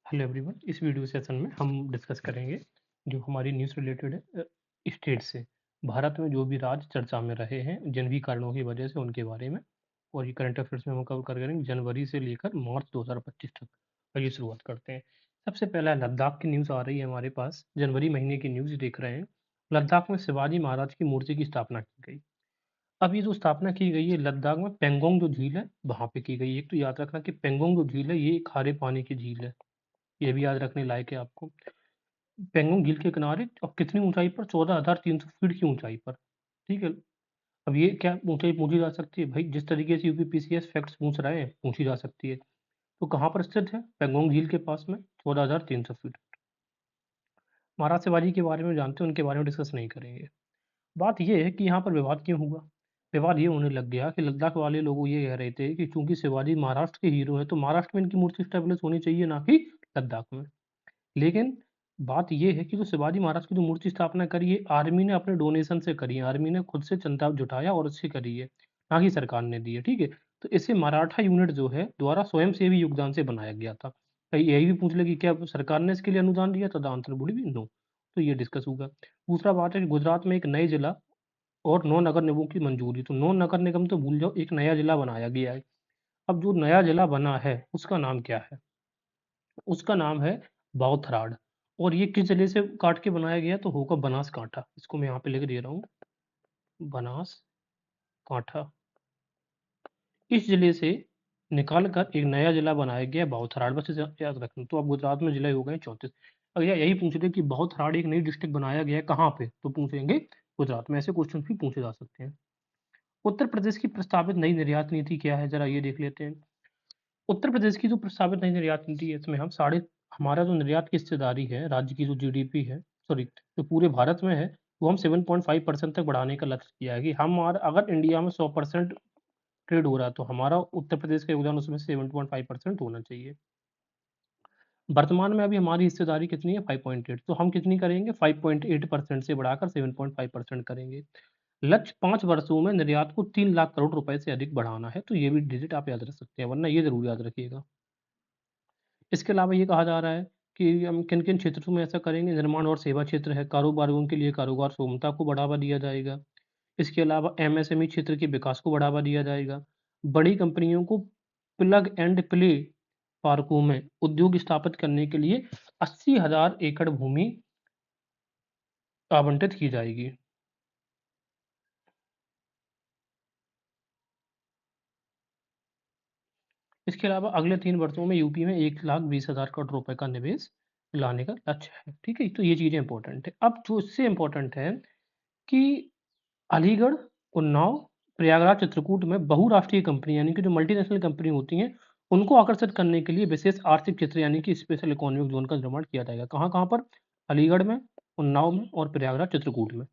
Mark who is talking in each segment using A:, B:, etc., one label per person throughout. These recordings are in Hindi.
A: Hello everyone. इस वीडियो सेशन में हम डिस्कस करेंगे जो हमारी न्यूज़ रिलेटेड है स्टेट से। भारत में जो भी राज्य चर्चा में रहे हैं जिन भी कारणों की वजह से उनके बारे में, और ये करंट अफेयर्स में हम कवर करेंगे जनवरी से लेकर मार्च 2025 तक। आइए शुरुआत करते हैं। सबसे पहला लद्दाख की न्यूज़ आ रही है हमारे पास। जनवरी महीने की न्यूज़ देख रहे हैं। लद्दाख में शिवाजी महाराज की मूर्ति की स्थापना की गई। अब ये जो स्थापना की गई है लद्दाख में पेंगोंग जो झील है वहाँ पे की गई है। एक तो याद रखना कि पेंगोंग जो झील है ये खारे पानी की झील है। ये भी याद रखने लायक है आपको। पेंगोंग झील के किनारे और कितनी ऊंचाई पर? 14,300 फीट की ऊंचाई पर। ठीक है। अब ये क्या ऊंचाई पूछी जा सकती है भाई? जिस तरीके से यूपीपीसीएस फैक्ट्स पूछ रहे हैं पूछी जा सकती है। तो कहाँ पर स्थित है? पेंगोंग झील के पास में 14,300 फीट। महाराज शिवाजी के बारे में जानते हैं, उनके बारे में डिस्कस नहीं करेंगे। बात ये है कि यहाँ पर विवाद क्यों हुआ? विवाद ये होने लग गया कि लद्दाख वाले लोग ये कह रहे थे कि चूंकि शिवाजी महाराष्ट्र के हीरो हैं तो महाराष्ट्र में इनकी मूर्ति स्टेब्लिश होनी चाहिए, ना कि लद्दाख में। लेकिन बात ये है कि जो शिवाजी महाराज की जो मूर्ति स्थापना करी है आर्मी ने अपने डोनेशन से करी है। आर्मी ने खुद से चंदा जुटाया और उससे करी है, ना कि सरकार ने दी है। ठीक है। तो इसे मराठा यूनिट जो है द्वारा स्वयंसेवी योगदान से बनाया गया था। कहीं यही भी पूछ ले कि क्या सरकार ने इसके लिए अनुदान दिया? तो the answer would be no. तो ये डिस्कस होगा। दूसरा बात है कि गुजरात में एक नए जिला और 9 नगर निगमों की मंजूरी। तो 9 नगर निगम तो भूल जाओ, एक नया जिला बनाया गया है। अब जो नया जिला बना है उसका नाम क्या है? उसका नाम है बाउथराड। और ये किस जिले से काट के बनाया गया? तो होगा बनासकांठा। इसको मैं यहाँ पे लिख दे रहा हूँ, बनासकांठा। इस जिले से निकाल कर एक नया जिला बनाया गया बाउथराड। बस इसे याद रखना। तो अब गुजरात में जिले हो गए 34। अगर यही पूछ रहे कि बाउथराड एक नई डिस्ट्रिक्ट बनाया गया है कहाँ पे, तो पूछेंगे गुजरात में। ऐसे क्वेश्चन भी पूछे जा सकते हैं। उत्तर प्रदेश की प्रस्तावित नई निर्यात नीति क्या है, जरा ये देख लेते हैं। उत्तर प्रदेश की जो प्रस्तावित नई निर्यात नीति है इसमें हम साढ़े हमारा जो निर्यात की हिस्सेदारी है राज्य की जो जीडीपी है, सॉरी जो पूरे भारत में है, वो हम 7.5% तक बढ़ाने का लक्ष्य किया है। कि हमारा अगर इंडिया में 100% ट्रेड हो रहा है तो हमारा उत्तर प्रदेश का योगदान उसमें 7.5% होना चाहिए। वर्तमान में अभी हमारी हिस्सेदारी कितनी है? 5.8। तो हम कितनी करेंगे? 5.8% से बढ़ाकर 7.5% करेंगे। लक्ष्य 5 वर्षों में निर्यात को 3 लाख करोड़ रुपए से अधिक बढ़ाना है। तो ये भी डिजिट आप याद रख सकते हैं, वरना ये जरूर याद रखिएगा। इसके अलावा ये कहा जा रहा है कि हम किन-किन क्षेत्रों में ऐसा करेंगे। निर्माण और सेवा क्षेत्र है, कारोबारियों के लिए कारोबार सुगमता को बढ़ावा दिया जाएगा। इसके अलावा एमएसएमई क्षेत्र के विकास को बढ़ावा दिया जाएगा। बड़ी कंपनियों को प्लग एंड प्ले पार्कों में उद्योग स्थापित करने के लिए 80,000 एकड़ भूमि आवंटित की जाएगी। इसके अलावा अगले 3 वर्षों में यूपी में 1,20,000 करोड़ रुपए का निवेश लाने का लक्ष्य है। ठीक है? तो ये चीज़ें इंपॉर्टेंट है। अब जो इससे इंपॉर्टेंट है कि अलीगढ़, उन्नाव, प्रयागराज, चित्रकूट में बहुराष्ट्रीय कंपनी यानी कि जो मल्टीनेशनल कंपनी होती हैं, उनको आकर्षित करने के लिए विशेष आर्थिक क्षेत्र यानी कि स्पेशल इकोनॉमिक ज़ोन का निर्माण किया जाएगा। कहाँ-कहाँ पर? अलीगढ़ में, उन्नाव में और प्रयागराज, चित्रकूट में।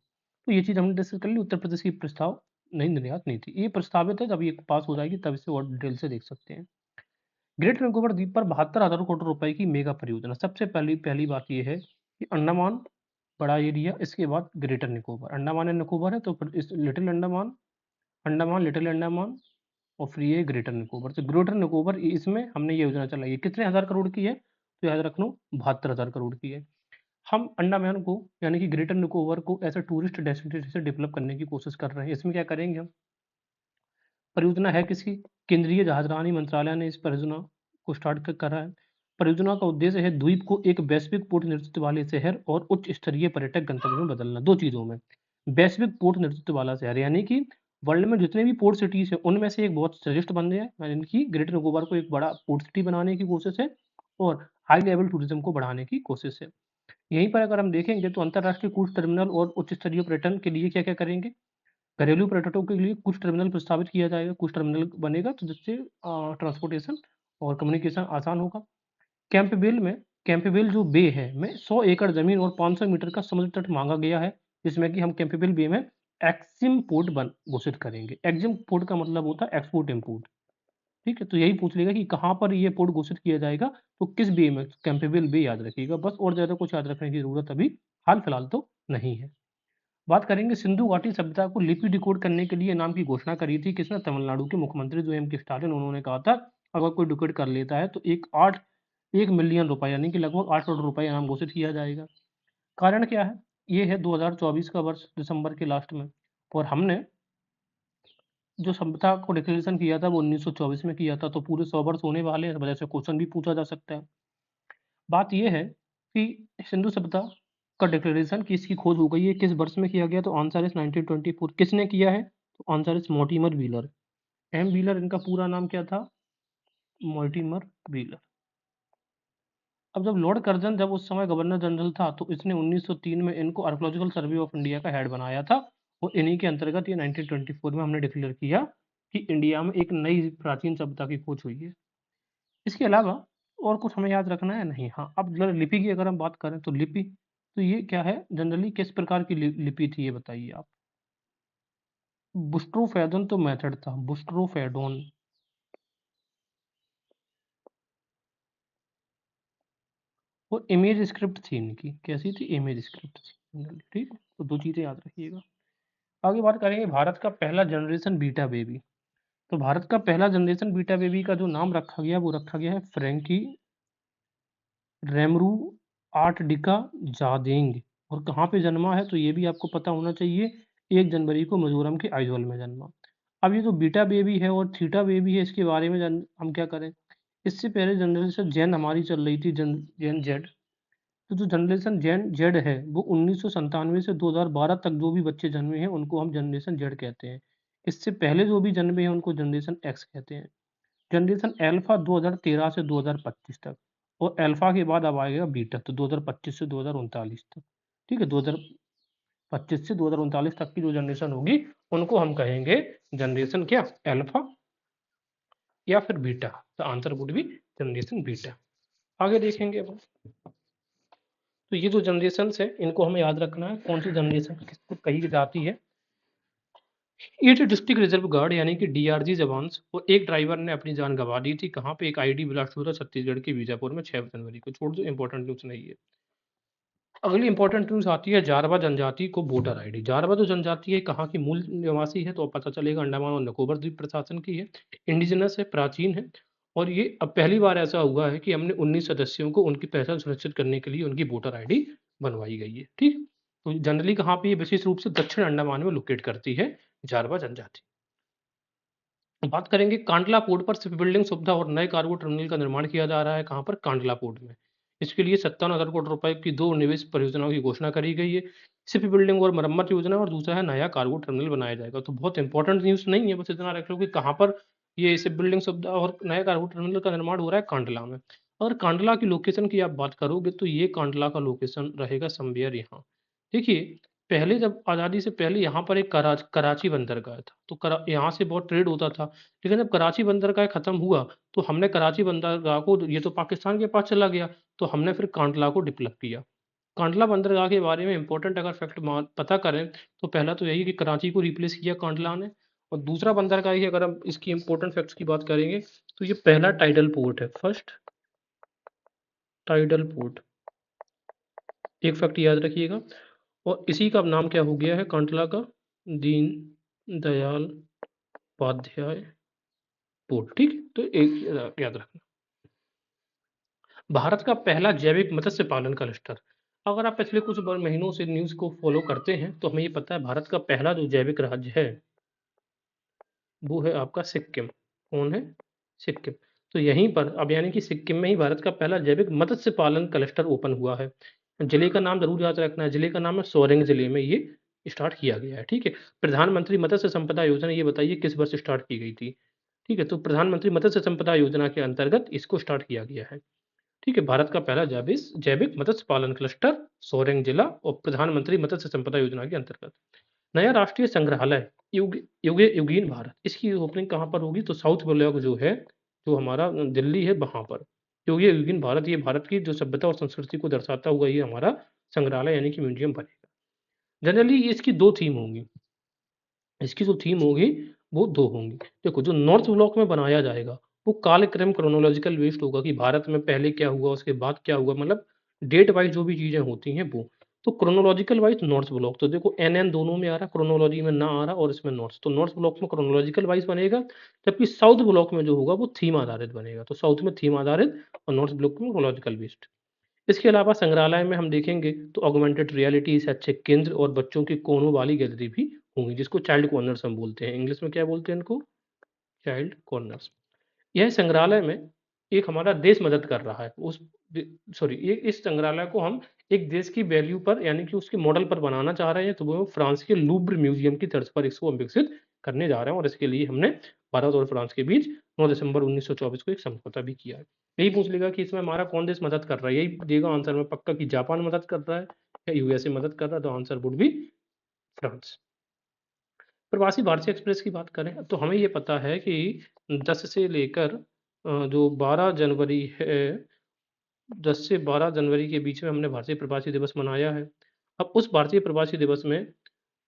A: तो ये चीज़ हमने डिस्कस कर ली। उत्तर प्रदेश की प्रस्ताव नई निर्यात नीति। ये प्रस्तावित है, जब ये पास हो जाएगी तब इसे और डिटेल से देख सकते हैं। ग्रेट निकोबार द्वीप पर 72,000 करोड़ रुपए की मेगा परियोजना। सबसे पहली पहली बात ये है कि अंडमान बड़ा एरिया, इसके बाद ग्रेटर निकोबार। अंडमान एंड निकोबार है तो फिर इस लिटिल अंडमान, अंडमान, लिटिल अंडमान और फिर ये ग्रेटर निकोबार। तो ग्रेटर निकोबार इसमें हमने ये योजना चलाई है। कितने हजार करोड़ की है? तो याद रखना 72,000 करोड़ की है। हम अंडमान को यानी कि ग्रेटर निकोबार को as a tourist destination develop करने की कोशिश कर रहे हैं। इसमें क्या करेंगे हम? परियोजना है किसकी? केंद्रीय जहाजरानी मंत्रालय ने इस परियोजना को स्टार्ट करा है। परियोजना का उद्देश्य है द्वीप को एक वैश्विक पोर्ट नेतृत्व वाले शहर और उच्च स्तरीय पर्यटक गंतव्य में बदलना। दो चीजों में। वैश्विक पोर्ट नेतृत्व वाला शहर यानी कि वर्ल्ड में जितने भी पोर्ट सिटीज है उनमें से एक बहुत सजेस्ट बन गया है, यानी कि ग्रेटर निकोबार को एक बड़ा पोर्ट सिटी बनाने की कोशिश है और हाई लेवल टूरिज्म को बढ़ाने की कोशिश है। यहीं पर अगर हम देखेंगे तो अंतरराष्ट्रीय क्रूज टर्मिनल और उच्च स्तरीय पर्यटन के लिए क्या क्या करेंगे? घरेलू पर्यटकों के लिए कुछ टर्मिनल प्रस्तावित किया जाएगा। कुछ टर्मिनल बनेगा तो जिससे ट्रांसपोर्टेशन और कम्युनिकेशन आसान होगा। कैंपबेल में कैंपबेल जो बे है में 100 एकड़ जमीन और 500 मीटर का समुद्र तट मांगा गया है, जिसमें कि हम कैंपबेल बे में एक्सिम पोर्ट बन घोषित करेंगे। एक्सिम पोर्ट का मतलब होता है एक्सपोर्ट इम्पोर्ट। ठीक है? तो यही पूछ लेगा कि कहाँ पर ये पोर्ट घोषित किया जाएगा, तो किस बे में? कैंपबेल बे याद रखिएगा बस, और ज्यादा कुछ याद रखने की जरूरत अभी हाल फिलहाल तो नहीं है। बात करेंगे सिंधु घाटी सभ्यता को लिपि डिकोड करने के लिए नाम की घोषणा करी थी किसने? तमिलनाडु के मुख्यमंत्री जो एम के स्टालिन। उन्होंने कहा था अगर कोई डिकोड कर लेता है तो एक 8 1 मिलियन रुपए यानी कि लगभग 8 करोड़ रुपए इनाम घोषित किया जाएगा। कारण क्या है? ये है 2024 का वर्ष दिसंबर के लास्ट में, और हमने जो सभ्यता को डिक्लेरेशन किया था वो 1924 में किया था, तो पूरे 100 वर्ष होने वाले हैं, इस वजह से क्वेश्चन भी पूछा जा सकता है। बात ये है कि सिंधु सभ्यता का डिक्लेरेशन किसकी खोज हो गई है, किस वर्ष में किया गया? तो आंसर इज 1924। किसने किया है? तो answer is Mortimer Wheeler. M Wheeler, इनका पूरा नाम क्या था? Mortimer Wheeler. अब जब लॉर्ड कर्जन जब उस समय गवर्नर जनरल था, तो इसने 1903 में इनको आर्कोलॉजिकल सर्वे ऑफ इंडिया का हेड बनाया था, और इन्हीं के अंतर्गत ये 1924 में हमने डिक्लेयर किया कि इंडिया में एक नई प्राचीन सभ्यता की खोज हुई है। इसके अलावा और कुछ हमें याद रखना है? नहीं। हाँ, अब जरा लिपि की अगर हम बात करें तो लिपि, तो ये क्या है? जनरली किस प्रकार की लिपि थी, ये बताइए आप? बुस्ट्रोफेडन तो मेथड था, बुस्ट्रोफेडोन। और इमेज स्क्रिप्ट थी इनकी, कैसी थी? इमेज स्क्रिप्ट थी जनरली, ठीक है? तो दो चीजें याद रखिएगा। आगे बात करेंगे भारत का पहला जनरेशन बीटा बेबी। तो भारत का पहला जनरेशन बीटा बेबी का जो नाम रखा गया वो रखा गया है फ्रैंकी रेमरू आर्टडिका जादेंग। और कहाँ पे जन्मा है? तो ये भी आपको पता होना चाहिए, 1 जनवरी को मिजोरम के आइजोल में जन्मा। अब ये जो बीटा बेबी है और थीटा बेबी है, इसके बारे में हम क्या करें? इससे पहले जनरेशन जेन हमारी चल रही थी, जेन जेड। तो जो जनरेशन जेन जेड है वो 1997 से 2012 तक जो भी बच्चे जन्मे हैं उनको हम जनरेशन जेड कहते हैं। इससे पहले जो भी जन्मे हैं उनको जनरेशन एक्स कहते हैं। जनरेशन अल्फा 2013 से 2025 तक, और अल्फा के बाद अब आएगा बीटा, तो 2025 से 2039 तक। ठीक है, 2025 से 2039 तक की जो जनरेशन होगी उनको हम कहेंगे जनरेशन क्या? अल्फा या फिर beta. The answer would B generation beta. आगे देखेंगे अब। तो ये जो जनरेशन है इनको हमें याद रखना है, कौन सी जनरेशन किसको कही जाती है। 8 डिस्ट्रिक्ट रिजर्व गार्ड यानी कि डीआरजी जवान और एक ड्राइवर ने अपनी जान गंवा दी थी। कहाँ पे? एक आईडी ब्लास्ट हुआ था छत्तीसगढ़ के बीजापुर में 6 जनवरी को। छोड़ दो, इंपॉर्टेंट न्यूज नहीं है। अगली इंपॉर्टेंट न्यूज आती है जारवा जनजाति को वोटर आईडी। जारवा जो जनजाति है कहाँ की मूल निवासी है? तो अब पता चलेगा अंडमान और निकोबार द्वीप प्रशासन की है, इंडिजिनस है, प्राचीन है। और ये अब पहली बार ऐसा हुआ है कि हमने 19 सदस्यों को उनकी पहचान सुनिश्चित करने के लिए उनकी वोटर आईडी बनवाई गई है। ठीक, तो जनरली कहाँ पे? ये विशेष रूप से दक्षिण अंडमान में लोकेट करती है जारवा जनजाति। बात करेंगे कांडला पोर्ट पर शिप बिल्डिंग सुविधा और नए कार्गो टर्मिनल का निर्माण किया जा रहा है। कहाँ पर? कांडला पोर्ट में। इसके लिए 57,000 करोड़ रुपए की 2 निवेश परियोजनाओं की घोषणा करी गई है। शिप बिल्डिंग और मरम्मत योजना, और दूसरा है नया कार्गो टर्मिनल बनाया जाएगा। तो बहुत इंपॉर्टेंट न्यूज नहीं है, बस इतना रख लो कि कहाँ पर ये शिप बिल्डिंग सुविधा और नया कार्गो टर्मिनल का निर्माण हो रहा है? कांडला में। अगर कांडला की लोकेशन की आप बात करोगे तो ये कांडला का लोकेशन रहेगा समवेयर यहाँ। देखिए, पहले जब आज़ादी से पहले यहाँ पर एक कराची बंदरगाह था, तो यहाँ से बहुत ट्रेड होता था। लेकिन जब कराची बंदरगाह खत्म हुआ तो हमने कराची बंदरगाह को, ये तो पाकिस्तान के पास चला गया, तो हमने फिर कांडला को डेवलप किया। कांडला बंदरगाह के बारे में इंपॉर्टेंट अगर फैक्ट पता करें तो पहला तो यही कि कराची को रिप्लेस किया कांडला ने। और दूसरा बंदरगाह की अगर हम इसकी इंपॉर्टेंट फैक्ट्स की बात करेंगे तो ये पहला टाइडल पोर्ट है, फर्स्ट टाइडल पोर्ट। एक फैक्ट याद रखिएगा। और इसी का नाम क्या हो गया है कांडला का? दीन दयाल उपाध्याय पोर्ट। ठीक है, तो एक याद रखना। भारत का पहला जैविक मत्स्य पालन क्लस्टर। अगर आप पिछले कुछ महीनों से न्यूज को फॉलो करते हैं तो हमें ये पता है भारत का पहला जो जैविक राज्य है वो है आपका सिक्किम। कौन है? सिक्किम। तो यहीं पर अब यानी कि सिक्किम में ही भारत का पहला जैविक मत्स्य पालन क्लस्टर ओपन हुआ है। जिले का नाम जरूर याद रखना है, जिले का नाम है सोरेंग। जिले में ये स्टार्ट किया गया है। ठीक है, प्रधानमंत्री मत्स्य संपदा योजना, ये बताइए किस वर्ष स्टार्ट की गई थी? ठीक है, तो प्रधानमंत्री मत्स्य संपदा योजना के अंतर्गत इसको स्टार्ट किया गया है। ठीक है, भारत का पहला जैविक मत्स्य पालन क्लस्टर सोरेंग जिला और प्रधानमंत्री मत्स्य संपदा योजना के अंतर्गत। नया राष्ट्रीय संग्रहालय युगीन भारत, इसकी ओपनिंग कहाँ पर होगी? तो साउथ ब्लॉक जो है, जो हमारा दिल्ली है, वहां पर युगीन भारत, ये भारत की जो सभ्यता और संस्कृति को दर्शाता हुआ ये हमारा संग्रहालय यानी कि म्यूजियम बनेगा। जनरली इसकी दो थीम होंगी, इसकी जो थीम होगी वो दो होंगी। देखो, जो नॉर्थ ब्लॉक में बनाया जाएगा वो कालक्रम क्रोनोलॉजिकल बेस्ड होगा कि भारत में पहले क्या हुआ उसके बाद क्या हुआ, मतलब डेट वाइज जो भी चीजें होती हैं वो। तो क्रोनोलॉजिकल वाइज नॉर्थ ब्लॉक, तो देखो एन दोनों में आ रहा, क्रोनोलॉजी में ना आ रहा और इसमें नॉर्थ, तो नॉर्थ ब्लॉक में क्रोनोलॉजिकल वाइज बनेगा, जबकि साउथ ब्लॉक में जो होगा वो थीम आधारित बनेगा, तो साउथ में थीम आधारित और नॉर्थ ब्लॉक में क्रोनोलॉजिकल बेस्ड। इसके अलावा संग्रहालय में हम देखेंगे तो ऑगमेंटेड रियलिटी, शैक्षिक केंद्र और बच्चों की कोनों वाली गैलरी भी होंगी, जिसको चाइल्ड कॉर्नर्स हम बोलते हैं, इंग्लिश में क्या बोलते हैं इनको, चाइल्ड कॉर्नर्स। यह संग्रहालय में एक हमारा देश मदद कर रहा है, उस सॉरी ये इस संग्रहालय को हम एक देश की वैल्यू पर यानी कि उसके मॉडल पर बनाना चाह रहे हैं, तो वो फ्रांस के लूव्र म्यूजियम की तर्ज पर इसको हम विकसित करने जा रहे हैं, और इसके लिए हमने भारत और फ्रांस के बीच 9 दिसंबर 1924 को एक समझौता भी किया है। यही पूछ लेगा कि इसमें हमारा कौन देश मदद कर रहा है, यही देगा आंसर में पक्का कि जापान मदद कर रहा है या यूएसए मदद कर रहा है, तो आंसर वुड बी फ्रांस। प्रवासी भारतीय एक्सप्रेस की बात करें तो हमें ये पता है कि 10 से लेकर जो 12 जनवरी है, 10 से 12 जनवरी के बीच में हमने भारतीय प्रवासी दिवस मनाया है। अब उस भारतीय प्रवासी दिवस में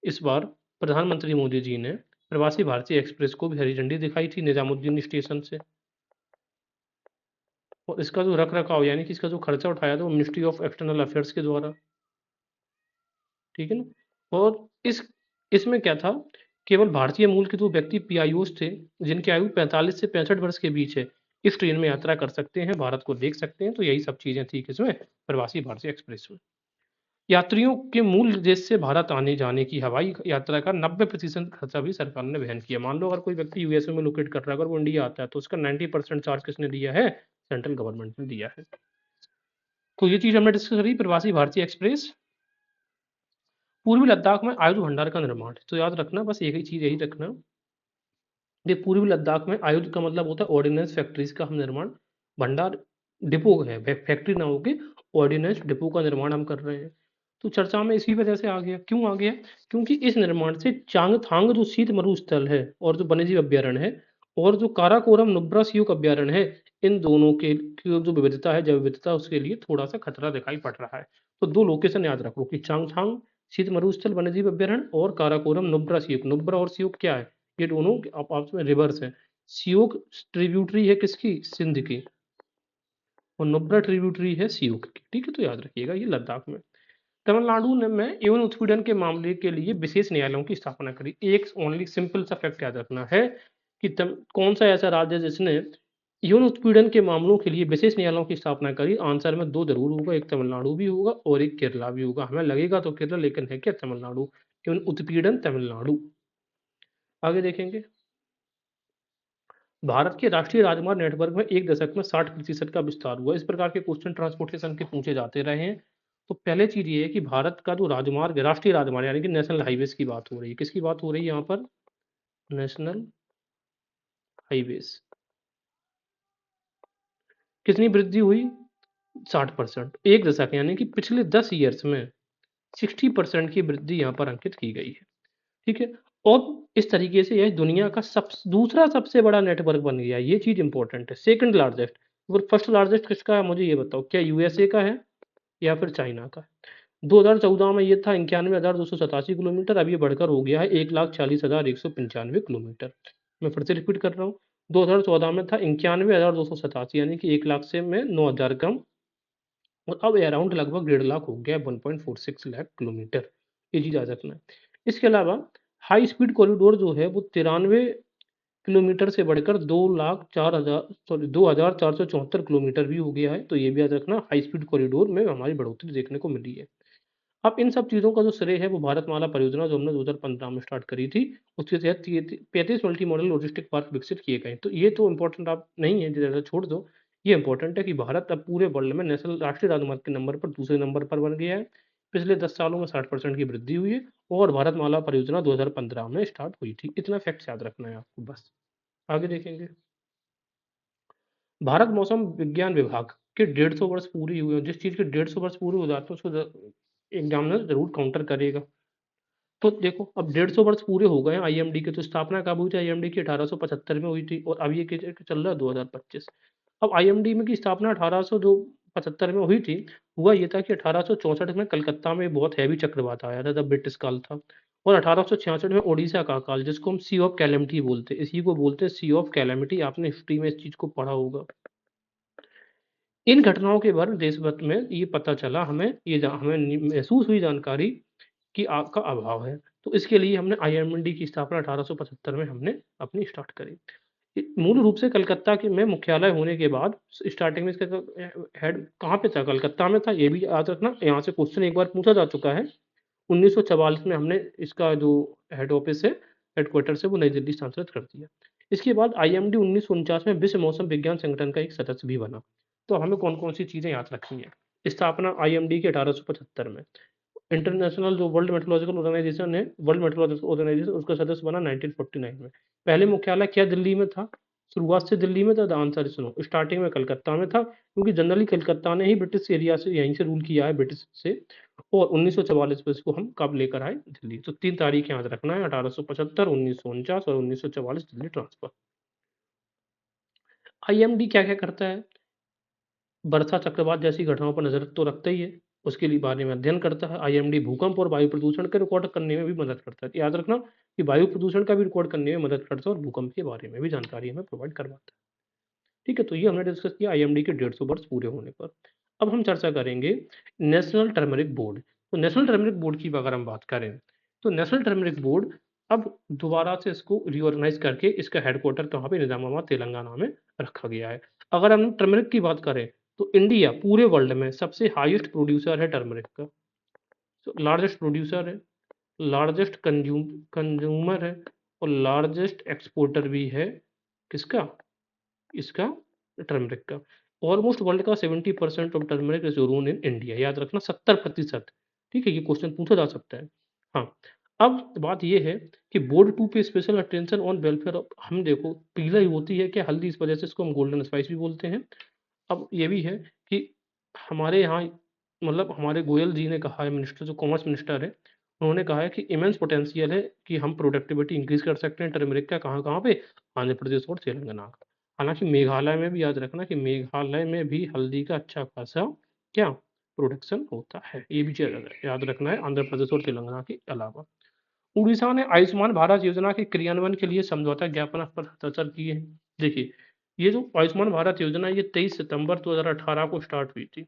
A: इस बार प्रधानमंत्री मोदी जी ने प्रवासी भारतीय एक्सप्रेस को भी हरी झंडी दिखाई थी निजामुद्दीन स्टेशन से, और इसका जो रख रखाव यानी कि इसका जो खर्चा उठाया था वो मिनिस्ट्री ऑफ एक्सटर्नल अफेयर्स के द्वारा, ठीक है ना। और इसमें क्या था, केवल भारतीय मूल के जो व्यक्ति पीआईओस थे जिनकी आयु 45 से 65 वर्ष के बीच है, इस ट्रेन में यात्रा कर सकते हैं, भारत को देख सकते हैं, तो यही सब चीजें थी किसमें, प्रवासी भारतीय एक्सप्रेस में। यात्रियों के मूल देश से भारत आने जाने की हवाई यात्रा का 90% खर्चा भी सरकार ने वहन किया। मान लो अगर कोई व्यक्ति यूएसए में लोकेट कर रहा है, अगर वो इंडिया आता है तो उसका 90% चार्ज किसने दिया है, सेंट्रल गवर्नमेंट ने दिया है। तो ये चीज हमने डिस्कस करी प्रवासी भारतीय एक्सप्रेस। पूर्वी लद्दाख में आयुध भंडार का निर्माण, तो याद रखना बस एक ही चीज यही रखना, ये पूर्वी लद्दाख में आयुध का मतलब होता है ऑर्डिनेंस फैक्ट्रीज का हम निर्माण, भंडार डिपो है, फैक्ट्री ना होके ऑर्डिनेंस डिपो का निर्माण हम कर रहे हैं। तो चर्चा में इसी वजह से आ गया, क्यों आ गया, क्योंकि इस निर्माण से चांगथांग जो शीत मरुस्थल है और जो वन्यजीव अभ्यारण्य है और जो काराकोरम नुब्रा सियोक अभ्यारण्य है, इन दोनों के की जो विविधता है, जैव विविधता, उसके लिए थोड़ा सा खतरा दिखाई पड़ रहा है। तो दो लोकेशन याद रखो कि चांगथांग शीत मरुस्थल वन्यजीव अभ्यारण्य और काराकोरम नुब्रा सियोक। नुब्रा और सियोक क्या है, ये दोनों आपस में रिवर्स है, सियोक ट्रिब्यूटरी है किसकी, सिंध की, और नुब्रा ट्रिब्यूटरी है सियोक की, ठीक है, तो याद रखिएगा ये लद्दाख में। तमिलनाडु ने में यौन उत्पीड़न के मामले के लिए विशेष न्यायालयों की स्थापना करी। एक ओनली सिंपल सा फैक्ट याद रखना है कि कौन सा ऐसा राज्य है जिसने यौन उत्पीड़न के मामलों के लिए विशेष न्यायालयों की स्थापना करी, आंसर में दो जरूर होगा, एक तमिलनाडु भी होगा और एक केरला भी होगा, हमें लगेगा तो केरला, लेकिन है क्या तमिलनाडु, यौन उत्पीड़न तमिलनाडु। आगे देखेंगे, भारत के राष्ट्रीय राजमार्ग नेटवर्क में एक दशक में 60% का विस्तार हुआ। इस प्रकार के क्वेश्चन ट्रांसपोर्टेशन के पूछे जाते रहे हैं। तो पहले चीज ये है कि भारत का जो राजमार्ग है, राष्ट्रीय राजमार्ग यानी कि नेशनल हाईवेज की बात हो रही है, किसकी बात हो रही है यहाँ पर, नेशनल हाईवेज, कितनी वृद्धि हुई, 60%, एक दशक यानी कि पिछले 10 ईयर्स में 60% की वृद्धि यहाँ पर अंकित की गई है, ठीक है। और इस तरीके से यह दुनिया का दूसरा सबसे बड़ा नेटवर्क बन गया, ये चीज इंपॉर्टेंट है, सेकंड लार्जेस्ट। और फर्स्ट लार्जेस्ट किसका है, मुझे ये बताओ, क्या यूएसए का है या फिर चाइना का। 2014 में ये था 91,287 किलोमीटर, अब ये बढ़कर हो गया है 1,40,195 किलोमीटर। मैं फिर से रिपीट कर रहा हूँ, 2014 में था 91,287 यानी कि 1 लाख से में 9,000 कम, और अब अराउंड लगभग 1.5 लाख हो गया, 1.46 लाख किलोमीटर, ये चीज याद रखना है। इसके अलावा हाई स्पीड कॉरिडोर जो है वो 93 किलोमीटर से बढ़कर 2,0474 किलोमीटर भी हो गया है, तो ये भी याद रखना, हाई स्पीड कॉरिडोर में हमारी बढ़ोतरी देखने को मिली है। अब इन सब चीज़ों का जो श्रेय है वो भारतमाला परियोजना जो हमने 2015 में स्टार्ट करी थी, उसके तहत 35 मल्टी मॉडल लॉजिस्टिक पार्क विकसित किए गए। तो ये तो इंपॉर्टेंट आप नहीं है, जरा छोड़ दो, ये इंपॉर्टेंट है कि भारत अब पूरे वर्ल्ड में नेशनल राष्ट्रीय राजमार्ग के नंबर पर दूसरे नंबर पर बन गया है। पिछले 10 सालों में 60% की वृद्धि हुई है, और भारतमाला परियोजना 2015 में स्टार्ट हुई थी। इतना फैक्ट याद रखना है आपको बस। आगे देखेंगे, भारत मौसम विज्ञान विभाग के 150 वर्ष पूरी हुए, जिस चीज के 150 वर्ष पूरे हो जाते हैं उसको एग्जामिनर जरूर काउंटर करेगा। तो देखो अब 150 वर्ष पूरे हो गए हैं आईएमडी के, तो स्थापना कब हुई थी आईएमडी की, 1875 में हुई थी, और अब ये चल रहा है 2025। अब आईएमडी में की स्थापना 1875 में हुई थी। हुआ ये था कि 1864 में कलकत्ता में बहुत हैवी चक्रवात आया था, तब ब्रिटिश काल था, और 1866 में ओडिशा का काल, जिसको हम सी ऑफ कैलेमिटी बोलते हैं, इसी को बोलते हैं सी ऑफ कैलेमिटी, आपने हिस्ट्री में इस चीज को पढ़ा होगा। इन घटनाओं के बाद देशभर में ये पता चला हमें, हमें महसूस हुई जानकारी कि आग का अभाव है। तो इसके लिए हमने आईएमडी की स्थापना 1875 में हमने अपनी स्टार्ट करी। मूल रूप से कलकत्ता के में मुख्यालय होने के बाद स्टार्टिंग में इसका हेड कहाँ पे था? कलकत्ता में था, ये भी याद रखना। यहाँ से क्वेश्चन एक बार पूछा जा चुका है। 1944 में हमने इसका जो हेड ऑफिस है, हेडक्वार्टर्स है, वो नई दिल्ली स्थानांतरित कर दिया। इसके बाद आईएमडी 1949 में विश्व मौसम विज्ञान संगठन का एक सदस्य भी बना। तो हमें कौन-कौन सी चीज़ें याद रखनी है? स्थापना आईएमडी की 1875 में। इंटरनेशनल जो वर्ल्ड मेट्रोलॉजिकल ऑर्गेनाइजेशन है, वर्ल्ड मेट्रोलॉजिकल ऑर्गेनाइजेशन, उसका सदस्य बना 1949 में। पहले मुख्यालय क्या दिल्ली में था? शुरुआत से दिल्ली में था? The answer is no. Starting में कलकत्ता में था, क्योंकि जनरली कलकत्ता ने ही ब्रिटिश एरिया से यहीं से रूल किया है, ब्रिटिश से। और 1944 में इसको हम कब लेकर आए? दिल्ली। तो 3 तारीख याद रखना है, 1875, 1949 और 1944 दिल्ली ट्रांसफर। आईएमडी क्या-क्या करता है? वर्षा चक्रवात जैसी घटनाओं पर नज़र तो रखता ही है, उसके लिए बारे में अध्ययन करता है। आईएमडी भूकंप और वायु प्रदूषण के रिकॉर्ड करने में भी मदद करता है। याद रखना कि वायु प्रदूषण का भी रिकॉर्ड करने में मदद करता है और भूकंप के बारे में भी जानकारी हमें प्रोवाइड करवाता है। ठीक है, तो ये हमने डिस्कस किया आईएमडी के 150 वर्ष पूरे होने पर। अब हम चर्चा करेंगे नेशनल टर्मरिक बोर्ड। तो नेशनल टर्मरिक बोर्ड की अगर हम बात करें, तो नेशनल टर्मरिक बोर्ड अब दोबारा से इसको रीऑर्गेनाइज करके इसका हेडक्वार्टर कहाँ पे? निजामाबाद, तेलंगाना में रखा गया है। अगर हम टर्मरिक की बात करें, तो इंडिया पूरे वर्ल्ड में सबसे हाईएस्ट प्रोड्यूसर है टर्मरिक का। तो लार्जेस्ट प्रोड्यूसर है, लार्जेस्ट कंज्यूमर है और लार्जेस्ट एक्सपोर्टर भी है। किसका? इसका, टर्मरिक का। ऑलमोस्ट वर्ल्ड का 70% of turmeric is grown in India. याद रखना 70%। ठीक है, ये क्वेश्चन पूछा जा सकता है। हाँ, अब बात ये है कि बोर्ड 2 पे special attention on welfare of, हम देखो पीला ही होती है क्या हल्दी, इस वजह से इसको हम गोल्डन स्पाइस भी बोलते हैं। अब ये भी है कि हमारे यहाँ, मतलब हमारे गोयल जी ने कहा है, मिनिस्टर जो कॉमर्स मिनिस्टर है, उन्होंने कहा है कि इमेंस पोटेंशियल है कि हम प्रोडक्टिविटी इंक्रीज कर सकते हैं टर्मरिक का। कहाँ-कहाँ पे? आंध्र प्रदेश और तेलंगाना का। हालाँकि मेघालय में भी याद रखना कि मेघालय में भी हल्दी का अच्छा खासा क्या? प्रोडक्शन होता है। ये भी चीज़ याद रखना है, आंध्र प्रदेश और तेलंगाना के अलावा। उड़ीसा ने आयुष्मान भारत योजना के क्रियान्वयन के लिए समझौता ज्ञापन पर हस्ताक्षर किए हैं। देखिए, ये जो आयुष्मान भारत योजना है, ये 23 सितंबर 2018 को स्टार्ट हुई थी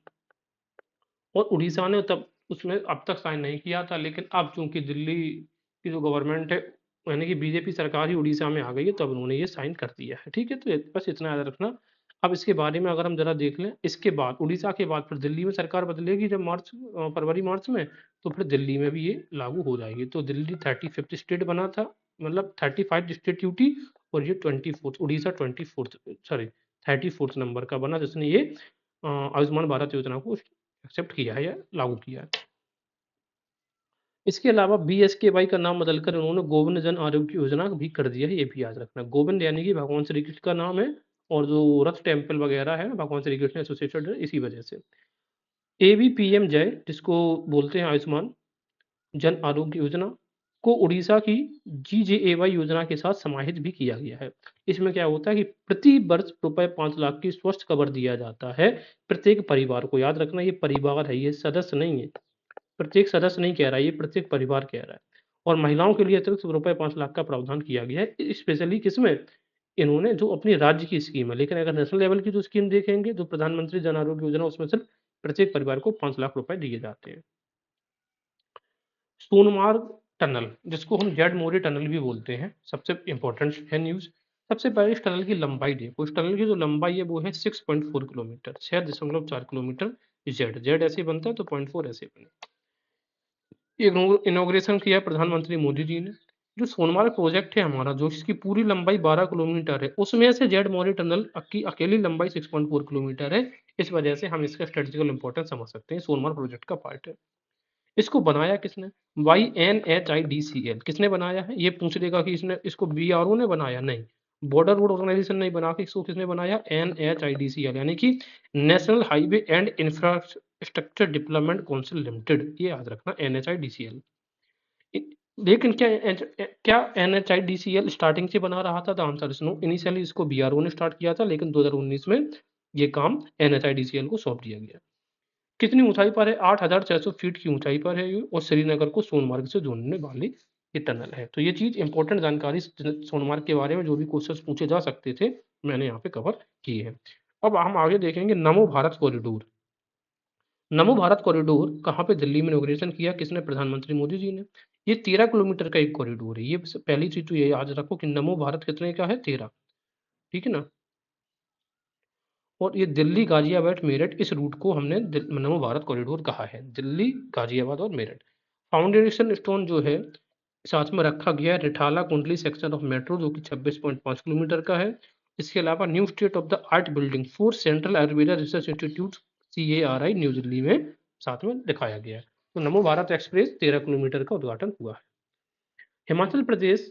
A: और उड़ीसा ने तब उसमें अब तक साइन नहीं किया था, लेकिन अब चूँकि दिल्ली की जो गवर्नमेंट है, यानी कि बीजेपी सरकार ही उड़ीसा में आ गई है, तब उन्होंने ये साइन कर दिया है। ठीक है? तो बस इतना याद रखना। अब इसके बारे में अगर हम ज़रा देख लें, इसके बाद उड़ीसा के बाद फिर दिल्ली में सरकार बदलेगी जब फरवरी-मार्च में, तो फिर दिल्ली में भी ये लागू हो जाएगी। तो दिल्ली 35th स्टेट बना था, मतलब 35 स्टेट यूटी, और ये 24th, Orissa 24th, sorry 34th number का बना, जिसने ये आयुष्मान भारत योजना को एक्सेप्ट किया है या लागू किया है। इसके अलावा बीएसकेवाई का नाम बदलकर उन्होंने गोविंद जन आरोग्य योजना भी कर दिया है, ये भी याद रखना। गोविंद यानी कि भगवान श्री कृष्ण का नाम है, और जो रथ टेम्पल वगैरह है भगवान श्री कृष्ण एसोसिएटेड है, इसी वजह से। एबीपीएम जय, जिसको बोलते हैं आयुष्मान जन आरोग्य योजना, को उड़ीसा की जीजेएवाई योजना के साथ समाहित भी किया गया है। इसमें क्या होता है कि प्रति वर्ष रुपए 5 लाख की स्वास्थ्य कवर दिया जाता है प्रत्येक परिवार को। याद रखना, ये परिवार है, ये सदस्य नहीं है। प्रत्येक सदस्य नहीं कह रहा है, ये प्रत्येक परिवार कह रहा है। और महिलाओं के लिए अतिरिक्त रुपए 5 लाख का प्रावधान किया गया है, स्पेशली किसमें? इन्होंने जो अपनी राज्य की स्कीम है, लेकिन अगर नेशनल लेवल की जो स्कीम देखेंगे, जो प्रधानमंत्री जन आरोग्य योजना, उसमें सिर्फ प्रत्येक परिवार को 5 लाख रुपए दिए जाते हैं। सोनमार्ग टनल, जिसको हम जेड मोरी टनल भी बोलते हैं, सबसे इंपॉर्टेंट है न्यूज़। सबसे पहले इस टनल की लंबाई देखो, इस टनल की जो लंबाई है वो है 6.4 किलोमीटर, 6.4 किलोमीटर। जेड जेड ऐसे बनता है, तो 0.4 ऐसे बने। इनॉग्रेशन किया प्रधानमंत्री मोदी जी ने। जो सोनमार्ग प्रोजेक्ट है हमारा, जो इसकी पूरी लंबाई 12 किलोमीटर है, उसमें से जेड मोरी टनल की अकेली लंबाई 6.4 किलोमीटर है। इस वजह से हम इसका स्ट्रेटेजिकल इंपॉर्टेंस समझ सकते हैं, सोनमार्ग प्रोजेक्ट का पार्ट है। इसको बनाया किसने? YNHIDCL किसने बनाया है? ये पूछ लेगा कि इसने, इसको BRO ने बनाया? नहीं। बॉर्डर रोड ऑर्गेनाइजेशन नहीं बना के इसको किसने बनाया? NHIDCL, यानी कि national highway and infrastructure development council limited. ये याद रखना, NHIDCL। लेकिन क्या NHIDCL स्टार्टिंग से बना रहा था? The answer is no. Initially इसको BRO ने स्टार्ट किया था, लेकिन 2019 में ये काम NHIDCL को सौंप दिया गया। कितनी ऊंचाई पर है? 8,600 फीट की ऊंचाई पर है ये, और श्रीनगर को सोनमार्ग से जोड़ने वाली ये टनल है। तो ये चीज इंपॉर्टेंट जानकारी सोनमार्ग के बारे में जो भी क्वेश्चंस पूछे जा सकते थे, मैंने यहाँ पे कवर किए हैं। अब हम आगे देखेंगे नमो भारत कॉरिडोर। नमो भारत कॉरिडोर कहाँ पे, दिल्ली में इनॉग्रेशन किया किसने, प्रधानमंत्री मोदी जी ने। ये 13 किलोमीटर का एक कॉरिडोर है। ये पहली चीज तो ये याद रखो कि नमो भारत कितने का है, 13, ठीक है ना। और ये दिल्ली गाजियाबाद मेरठ, इस रूट को हमने नमो भारत कॉरिडोर कहा है, दिल्ली गाजियाबाद और मेरठ। फाउंडेशन स्टोन जो है साथ में रखा गया है रिठाला कुंडली सेक्शन ऑफ मेट्रो, जो कि 26.5 किलोमीटर का है। इसके अलावा new state of the art building for central Ayurveda research institute CARI new Delhi में साथ में दिखाया गया है। तो नमो भारत एक्सप्रेस 13 किलोमीटर का उद्घाटन हुआ है। हिमाचल प्रदेश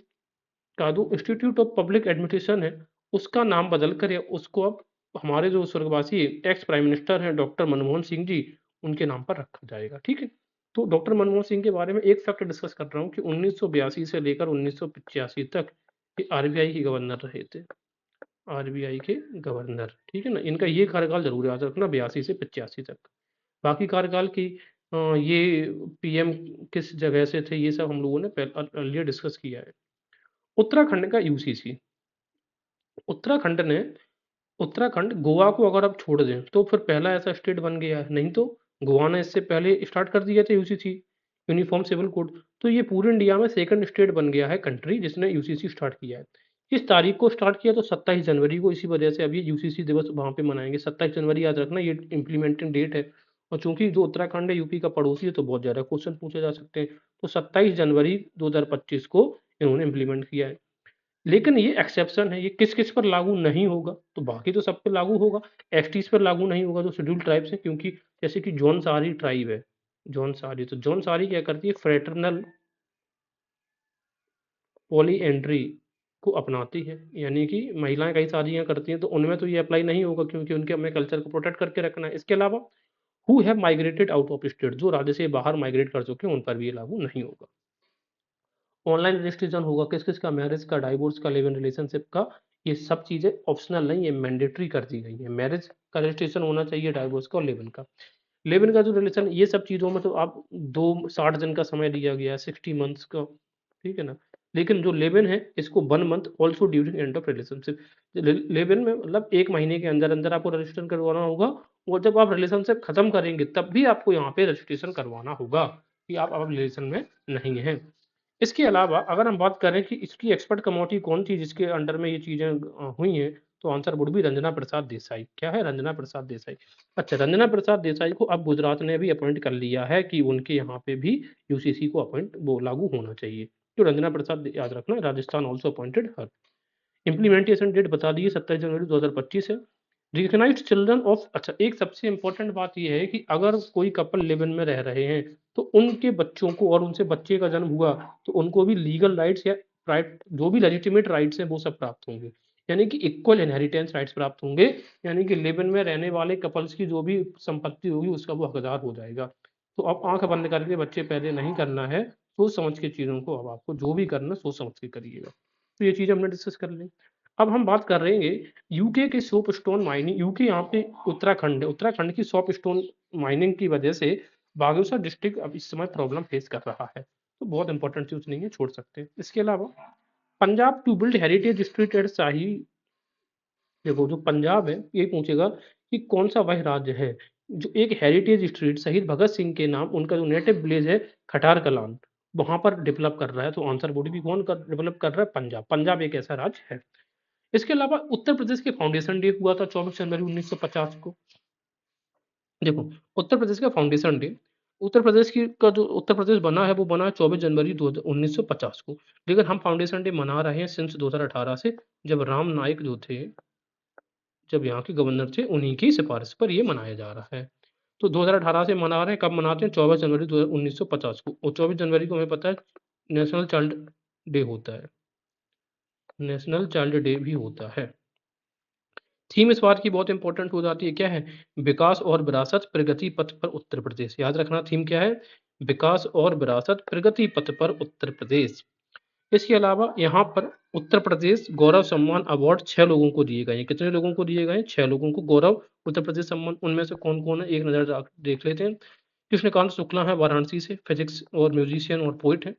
A: का जो इंस्टीट्यूट ऑफ पब्लिक एडमिनिस्ट्रेशन है, उसका नाम बदल कर उसको अब हमारे जो स्वर्गवासी एक्स प्राइम मिनिस्टर हैं डॉक्टर मनमोहन सिंह जी, उनके नाम पर रखा जाएगा, ठीक है। तो डॉक्टर मनमोहन सिंह के बारे में एक फैक्ट डिस्कस कर रहा हूँ कि 1982 से लेकर 1985 तक ये RBI के गवर्नर रहे थे। RBI के गवर्नर, ठीक है ना। इनका ये कार्यकाल जरूर याद रखना, 82 से 85 तक। बाकी कार्यकाल की ये PM किस जगह से थे, ये सब हम लोगों ने पहले डिस्कस किया है। उत्तराखंड का UCC, उत्तराखंड ने उत्तराखंड गोवा को अगर आप छोड़ दें तो फिर पहला ऐसा स्टेट बन गया है, नहीं तो गोवा ने इससे पहले स्टार्ट कर दिया था UCC, यूनिफॉर्म सिविल कोड। तो ये पूरे इंडिया में सेकंड स्टेट बन गया है, कंट्री जिसने UCC स्टार्ट किया है। इस तारीख को स्टार्ट किया तो 27 जनवरी को, इसी वजह से अब ये UCC दिवस वहां पे मनाएंगे। 27 जनवरी याद रखना, ये इम्प्लीमेंटिंग डेट है। और चूंकि जो उत्तराखंड है यूपी का पड़ोसी है, तो बहुत ज्यादा क्वेश्चन पूछे जा सकते हैं। तो 27 जनवरी 2025 को इन्होंने इम्प्लीमेंट किया है। लेकिन ये एक्सेप्शन है, ये किस किस पर लागू नहीं होगा, तो बाकी तो सब पे लागू होगा। एसटीज पर लागू नहीं होगा जो शेड्यूल ट्राइब्स है, क्योंकि जैसे कि जौनसारी ट्राइब है, जौनसारी, तो जौनसारी क्या करती है, फ्रेटर्नल पॉली एंट्री को अपनाती है, यानी कि महिलाएं कई शादियां करती हैं, तो उनमें तो ये अप्लाई नहीं होगा, क्योंकि उनके हमें कल्चर को प्रोटेक्ट करके रखना है। इसके अलावा who have migrated out of state, जो राज्य से बाहर माइग्रेट कर चुके हैं, उन पर भी ये लागू नहीं होगा। ऑनलाइन रजिस्ट्रेशन होगा किस किस का, मैरिज का, डाइवोर्स का, लिव इन रिलेशनशिप का। ये सब चीजें ऑप्शनल नहीं है, मैंडेटरी कर दी गई है। मैरिज का रजिस्ट्रेशन होना चाहिए, डाइवोर्स का और लिव इन का। लिव इन का जो रिलेशन, ये सब चीजों में तो आप 60 दिन का समय दिया गया है, 60 मंथ्स का, ठीक है ना। लेकिन जो लिव इन है, इसको 1 month also during end of relationship. Live in में मतलब 1 महीने के अंदर अंदर आपको रजिस्ट्रेशन करवाना होगा, और जब आप रिलेशनशिप खत्म करेंगे तब भी आपको यहाँ पे रजिस्ट्रेशन करवाना होगा कि आप अब रिलेशन में नहीं है। इसके अलावा अगर हम बात करें कि इसकी एक्सपर्ट कमेटी कौन थी जिसके अंडर में ये चीजें हुई हैं, तो आंसर वुड बी रंजना प्रसाद देसाई। क्या है, रंजना प्रसाद देसाई। अच्छा, रंजना प्रसाद देसाई को अब गुजरात ने भी अपॉइंट कर लिया है कि उनके यहाँ पे भी UCC को अपॉइंट वो लागू होना चाहिए। तो रंजना प्रसाद याद रखना, राजस्थान ऑल्सो अपॉइंटेड हर। इम्प्लीमेंटेशन डेट बता दी है, 27 जनवरी 2025 है। रिकग्नाइज्ड चिल्ड्रन ऑफ, अच्छा एक सबसे इंपॉर्टेंट बात यह है कि अगर कोई कपल लिव इन में रह रहे हैं, तो उनके बच्चों को, और उनसे बच्चे का जन्म हुआ, तो उनको भी लीगल राइट्स या राइट, जो भी लेजिटिमेट राइट्स हैं वो सब प्राप्त होंगे, यानी कि इक्वल इनहेरिटेंस राइट्स प्राप्त होंगे। यानी कि लिव इन में रहने वाले कपल्स की जो भी संपत्ति होगी उसका वो हकदार हो जाएगा। तो अब आंख बंद करके बच्चे पैदा नहीं करना है, सोच समझ के चीजों को, अब आपको जो भी करना सोच समझ के करिएगा। तो ये चीज हमने डिस्कस कर ली। अब हम बात कर रहे हैं यूके के सोप स्टोन माइनिंग। यूके यहाँ पे उत्तराखंड है, उत्तराखंड की सोप स्टोन माइनिंग की वजह से बागेश्वर डिस्ट्रिक्ट अब इस समय प्रॉब्लम फेस कर रहा है। तो बहुत इंपॉर्टेंट चीज नहीं है, छोड़ सकते हैं। इसके अलावा Punjab to build heritage street at Shahi, देखो जो पंजाब है ये पूछेगा कि कौन सा वह राज्य है जो एक हेरिटेज स्ट्रीट शहीद भगत सिंह के नाम, उनका जो नेटिव विलेज है खटार कलान, वहां पर डेवलप कर रहा है। तो आंसर वुड भी कौन कर डेवलप कर रहा है, पंजाब। पंजाब एक ऐसा राज्य है। इसके अलावा उत्तर प्रदेश के फाउंडेशन डे हुआ था 24 जनवरी 1950 को। देखो, उत्तर प्रदेश का फाउंडेशन डे, उत्तर प्रदेश की का जो उत्तर प्रदेश बना है वो बना है 24 जनवरी 1950 को। लेकिन हम फाउंडेशन डे मना रहे हैं सिंस 2018 से, जब राम नाईक जो थे, जब यहाँ के गवर्नर थे, उन्हीं की सिफारिश पर ये मनाया जा रहा है। तो 2018 से मना रहे हैं, कब मनाते हैं, 24 जनवरी 1950 को। और 24 जनवरी को हमें पता है नेशनल चाइल्ड डे होता है, नेशनल चाइल्ड डे भी होता है। थीम इस बार की बहुत इंपॉर्टेंट हो जाती है, क्या है, विकास और विरासत प्रगति पथ पर उत्तर प्रदेश। याद रखना थीम क्या है, विकास और विरासत प्रगति पथ पर उत्तर प्रदेश। इसके अलावा यहाँ पर उत्तर प्रदेश गौरव सम्मान अवार्ड 6 लोगों को दिए गए हैं। कितने लोगों को दिए गए हैं, 6 लोगों को गौरव उत्तर प्रदेश सम्मान। उनमें से कौन कौन है, एक नजर देख लेते हैं। कृष्णकांत शुक्ला है वाराणसी से, फिजिक्स और म्यूजिशियन और पोइट है।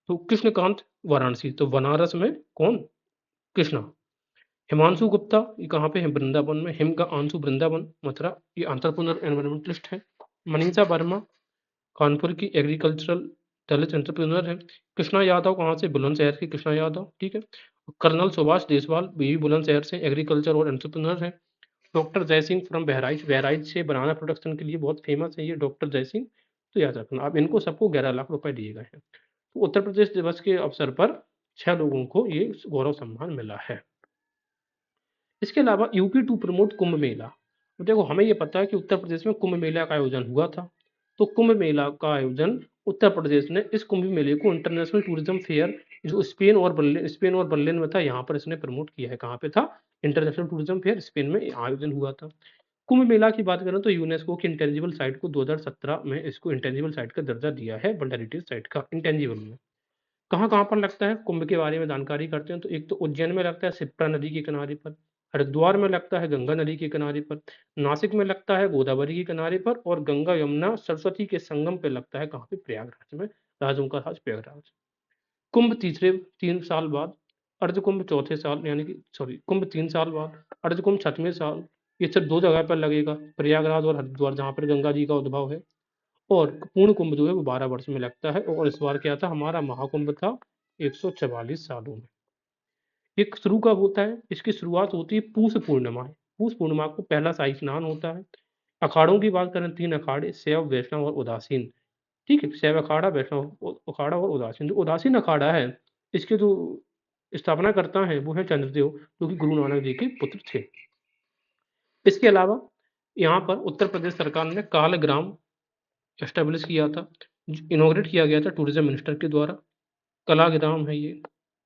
A: तो कृष्णकांत वाराणसी, तो बनारस में कौन, कृष्णा। हिमांशु गुप्ता ये कहाँ पे है? वृंदावन में। हिम का आंशु वृंदावन मथुरा, ये एंटरप्रेन्योर एनवायरमेंटलिस्ट है। मनीषा वर्मा कानपुर की एग्रीकल्चरल दलित एंटरप्रेन्योर है। कृष्णा यादव कहाँ से? बुलंदशहर की कृष्णा यादव, ठीक है। कर्नल सुभाष देसवाल भी बुलंदशहर से एग्रीकल्चर और एंटरप्रेन्योर है। डॉक्टर जयसिंह फ्रॉम बहराइच, बहराइच से बनाना प्रोडक्शन के लिए बहुत फेमस है ये डॉक्टर जयसिंह, तो याद रखना आप इनको, सबको 11 लाख रुपए दिए गए हैं। तो उत्तर प्रदेश दिवस के अवसर पर 6 लोगों को ये गौरव सम्मान मिला है। इसके अलावा UP to promote Kumbh Mela. तो देखो हमें ये पता है कि उत्तर प्रदेश में कुंभ मेला का आयोजन हुआ था, तो कुंभ मेला का आयोजन उत्तर प्रदेश ने इस कुंभ मेले को इंटरनेशनल टूरिज्म फेयर जो स्पेन और बर्लिन में था, यहाँ पर इसने प्रमोट किया है। कहाँ पे था? इंटरनेशनल टूरिज्म फेयर स्पेन में आयोजन हुआ था। कुंभ मेला की बात करें तो यूनेस्को की इंटेंजिबल साइट को 2017 में इसको इंटेंजिबल साइट का दर्जा दिया है, वर्ल्ड हेरिटेज साइट का इंटेंजिबल में। कहाँ-कहाँ पर लगता है? कुंभ के बारे में जानकारी करते हैं तो एक तो उज्जैन में लगता है शिप्रा नदी के किनारे पर, हरिद्वार में लगता है गंगा नदी के किनारे पर, नासिक में लगता है गोदावरी के किनारे पर और गंगा यमुना सरस्वती के संगम पे लगता है कहाँ पे? प्रयागराज में, राजों का राज प्रयागराज। कुंभ तीसरे 3 साल बाद, अर्धकुंभ चौथे साल यानी कि कुंभ 3 साल बाद, अर्धकुंभ 6वें साल। ये सिर्फ 2 जगह पर लगेगा, प्रयागराज और हरिद्वार जहाँ पर गंगा जी का उद्भव है। और पूर्ण कुंभ जो है वो 12 वर्ष में लगता है और इस बार क्या था? हमारा महाकुंभ था 144 सालों में। ये शुरू कब होता है? इसकी शुरुआत होती है पूष पूर्णिमा। पूष पूर्णिमा को पहला शाही स्नान होता है। अखाड़ों की बात करें 3 अखाड़े शैव, वैष्णव और उदासीन। ठीक है? शैव अखाड़ा, वैष्णव अखाड़ा और उदासीन। जो उदासीन अखाड़ा है, इसके जो स्थापनाकर्ता हैं वो हैं चंद्रदेव, जो कि गुरु नानक जी के पुत्र थे। इसके अलावा यहाँ पर उत्तर प्रदेश सरकार ने कालग्राम एस्टेब्लिश किया था, इनॉग्रेट किया गया था टूरिज्म मिनिस्टर के द्वारा। कलाग्राम है ये,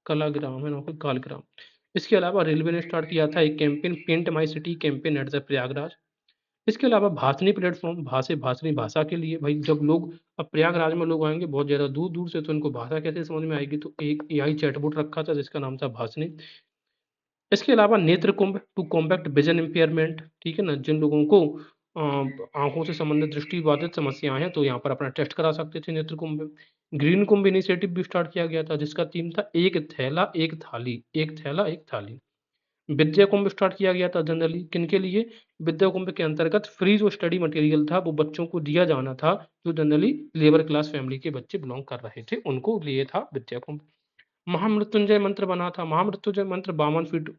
A: कलाग्राम है ना, फिर कालग्राम। इसके अलावा रेलवे ने स्टार्ट किया था एक campaign, paint my city campaign at the Prayagraj. इसके अलावा भाषणी प्लेटफॉर्म, भाषणी भाषा के लिए, भाई जब लोग अब प्रयागराज में लोग आएंगे बहुत ज़्यादा दूर दूर से, तो इनको भाषा कैसे समझ में आएगी? तो एक एआई चैटबॉट रखा था जिसका नाम था भाषणी। इसके अलावा Netra Kumbh to combat vision impairment, ठीक है ना, जिन लोगों को आंखों से संबंधित दृष्टि बाधित समस्याएं हैं तो यहाँ पर अपना टेस्ट करा सकते थे नेत्र कुंभ में। ग्रीन कुंभ इनिशिएटिव भी स्टार्ट किया गया था जिसका थीम था एक थैला एक थाली, एक थैला एक थाली। विद्या कुंभ स्टार्ट किया गया था जनरली किनके लिए? विद्या कुंभ के अंतर्गत फ्री जो स्टडी मटेरियल था वो बच्चों को दिया जाना था, जो जनरली लेबर क्लास फैमिली के बच्चे बिलोंग कर रहे थे, उनको लिए था विद्या कुंभ। महामृत्युंजय मंत्र बना था। महामृत्युंजय मंत्र 52 फीट